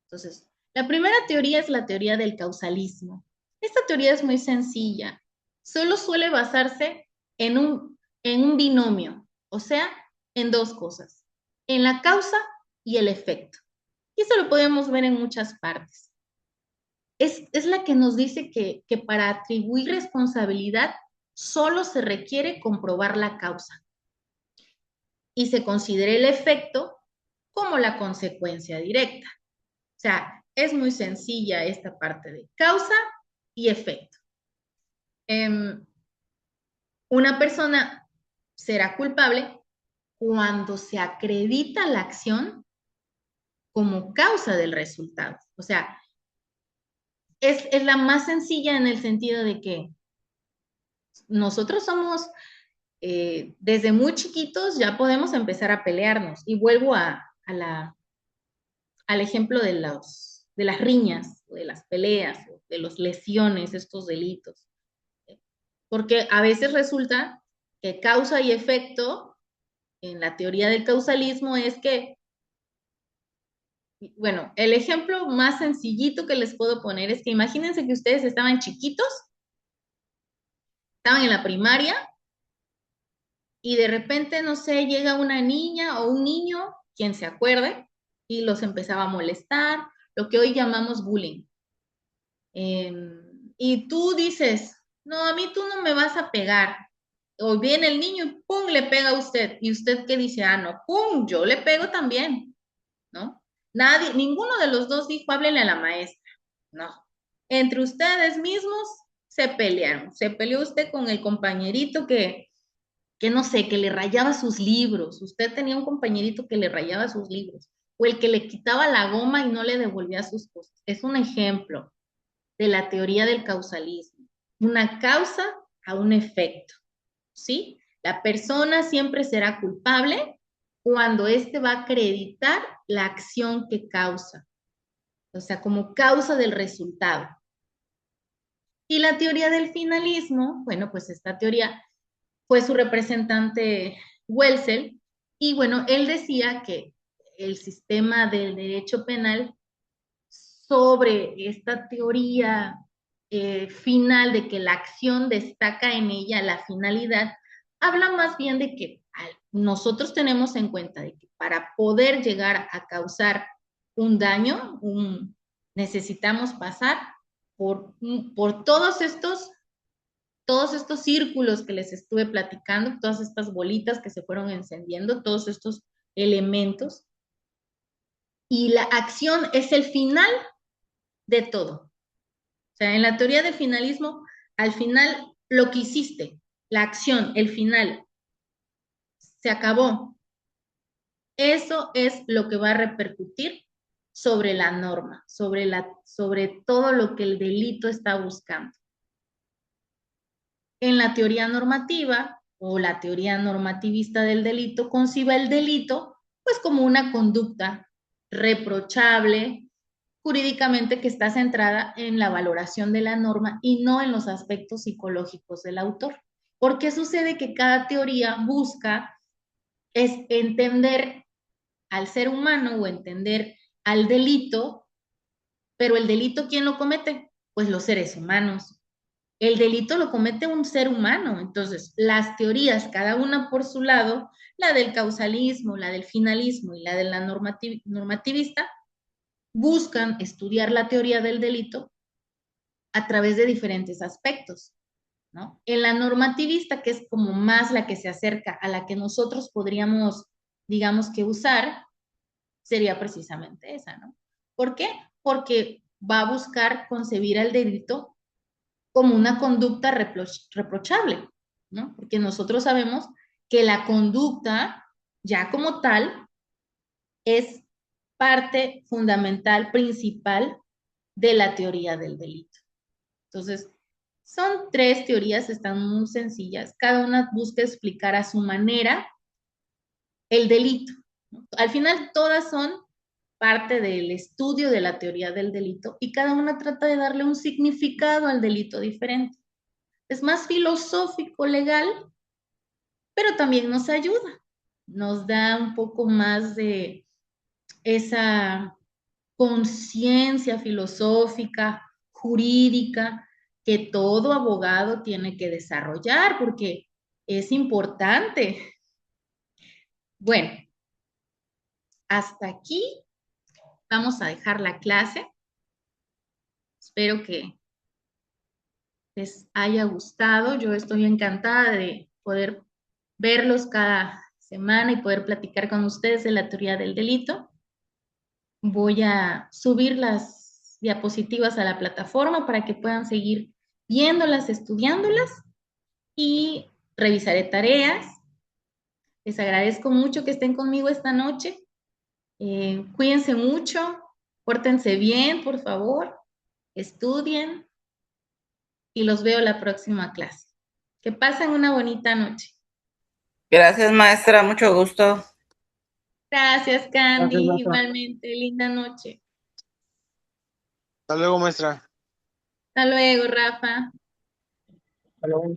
Entonces, la primera teoría es la teoría del causalismo. Esta teoría es muy sencilla. Solo suele basarse en un binomio, o sea, en dos cosas, en la causa y el efecto. Y eso lo podemos ver en muchas partes. Es la que nos dice que para atribuir responsabilidad solo se requiere comprobar la causa y se considera el efecto como la consecuencia directa. O sea, es muy sencilla esta parte de causa y efecto. Una persona será culpable cuando se acredita la acción como causa del resultado. O sea, es la más sencilla en el sentido de que nosotros somos, desde muy chiquitos ya podemos empezar a pelearnos. Y vuelvo al ejemplo de las riñas, de las peleas, de las lesiones, estos delitos. Porque a veces resulta que causa y efecto, en la teoría del causalismo, es que, bueno, el ejemplo más sencillito que les puedo poner es que imagínense que ustedes estaban chiquitos, estaban en la primaria y de repente, no sé, llega una niña o un niño, quien se acuerde, y los empezaba a molestar, lo que hoy llamamos bullying. Y tú dices, no, a mí tú no me vas a pegar. O viene el niño y pum, le pega a usted. ¿Y usted qué dice? Ah, no, pum, yo le pego también, ¿no? Nadie, ninguno de los dos dijo, háblenle a la maestra. No. Entre ustedes mismos se pelearon. Se peleó usted con el compañerito que no sé, que le rayaba sus libros. Usted tenía un compañerito que le rayaba sus libros. O el que le quitaba la goma y no le devolvía sus cosas. Es un ejemplo de la teoría del causalismo. Una causa a un efecto, ¿sí? La persona siempre será culpable cuando éste va a acreditar la acción que causa, o sea, como causa del resultado. Y la teoría del finalismo, bueno, pues esta teoría fue su representante Welsel, y bueno, él decía que el sistema del derecho penal sobre esta teoría final de que la acción destaca en ella la finalidad, habla más bien de que nosotros tenemos en cuenta de que para poder llegar a causar un daño, necesitamos pasar por todos estos círculos que les estuve platicando, todas estas bolitas que se fueron encendiendo, todos estos elementos, y la acción es el final de todo. O sea, en la teoría del finalismo, al final lo que hiciste, la acción, el final, se acabó. Eso es lo que va a repercutir sobre la norma, sobre todo lo que el delito está buscando. En la teoría normativa o la teoría normativista del delito, concibe el delito pues como una conducta reprochable jurídicamente que está centrada en la valoración de la norma y no en los aspectos psicológicos del autor. ¿Por qué sucede que cada teoría busca es entender al ser humano o entender al delito, pero el delito ¿quién lo comete? Pues los seres humanos. El delito lo comete un ser humano. Entonces, las teorías, cada una por su lado, la del causalismo, la del finalismo y la de la normativista, buscan estudiar la teoría del delito a través de diferentes aspectos, ¿no? En la normativista, que es como más la que se acerca a la que nosotros podríamos, digamos que usar, sería precisamente esa, ¿no? ¿Por qué? Porque va a buscar concebir el delito como una conducta reprochable, ¿no? Porque nosotros sabemos que la conducta, ya como tal, es parte fundamental, principal de la teoría del delito. Entonces, son tres teorías, están muy sencillas. Cada una busca explicar a su manera el delito, ¿no? Al final, todas son parte del estudio de la teoría del delito y cada una trata de darle un significado al delito diferente. Es más filosófico, legal, pero también nos ayuda, nos da un poco más de esa conciencia filosófica, jurídica, que todo abogado tiene que desarrollar porque es importante. Bueno, hasta aquí vamos a dejar la clase. Espero que les haya gustado. Yo estoy encantada de poder verlos cada semana y poder platicar con ustedes de la teoría del delito. Voy a subir las diapositivas a la plataforma para que puedan seguir viéndolas, estudiándolas y revisaré tareas. Les agradezco mucho que estén conmigo esta noche. Cuídense mucho, pórtense bien, por favor, estudien y los veo la próxima clase. Que pasen una bonita noche. Gracias, maestra, mucho gusto. Gracias, Gracias, Candy. maestra. Igualmente, linda noche. Hasta luego, maestra. Hasta luego, Rafa. Hasta luego.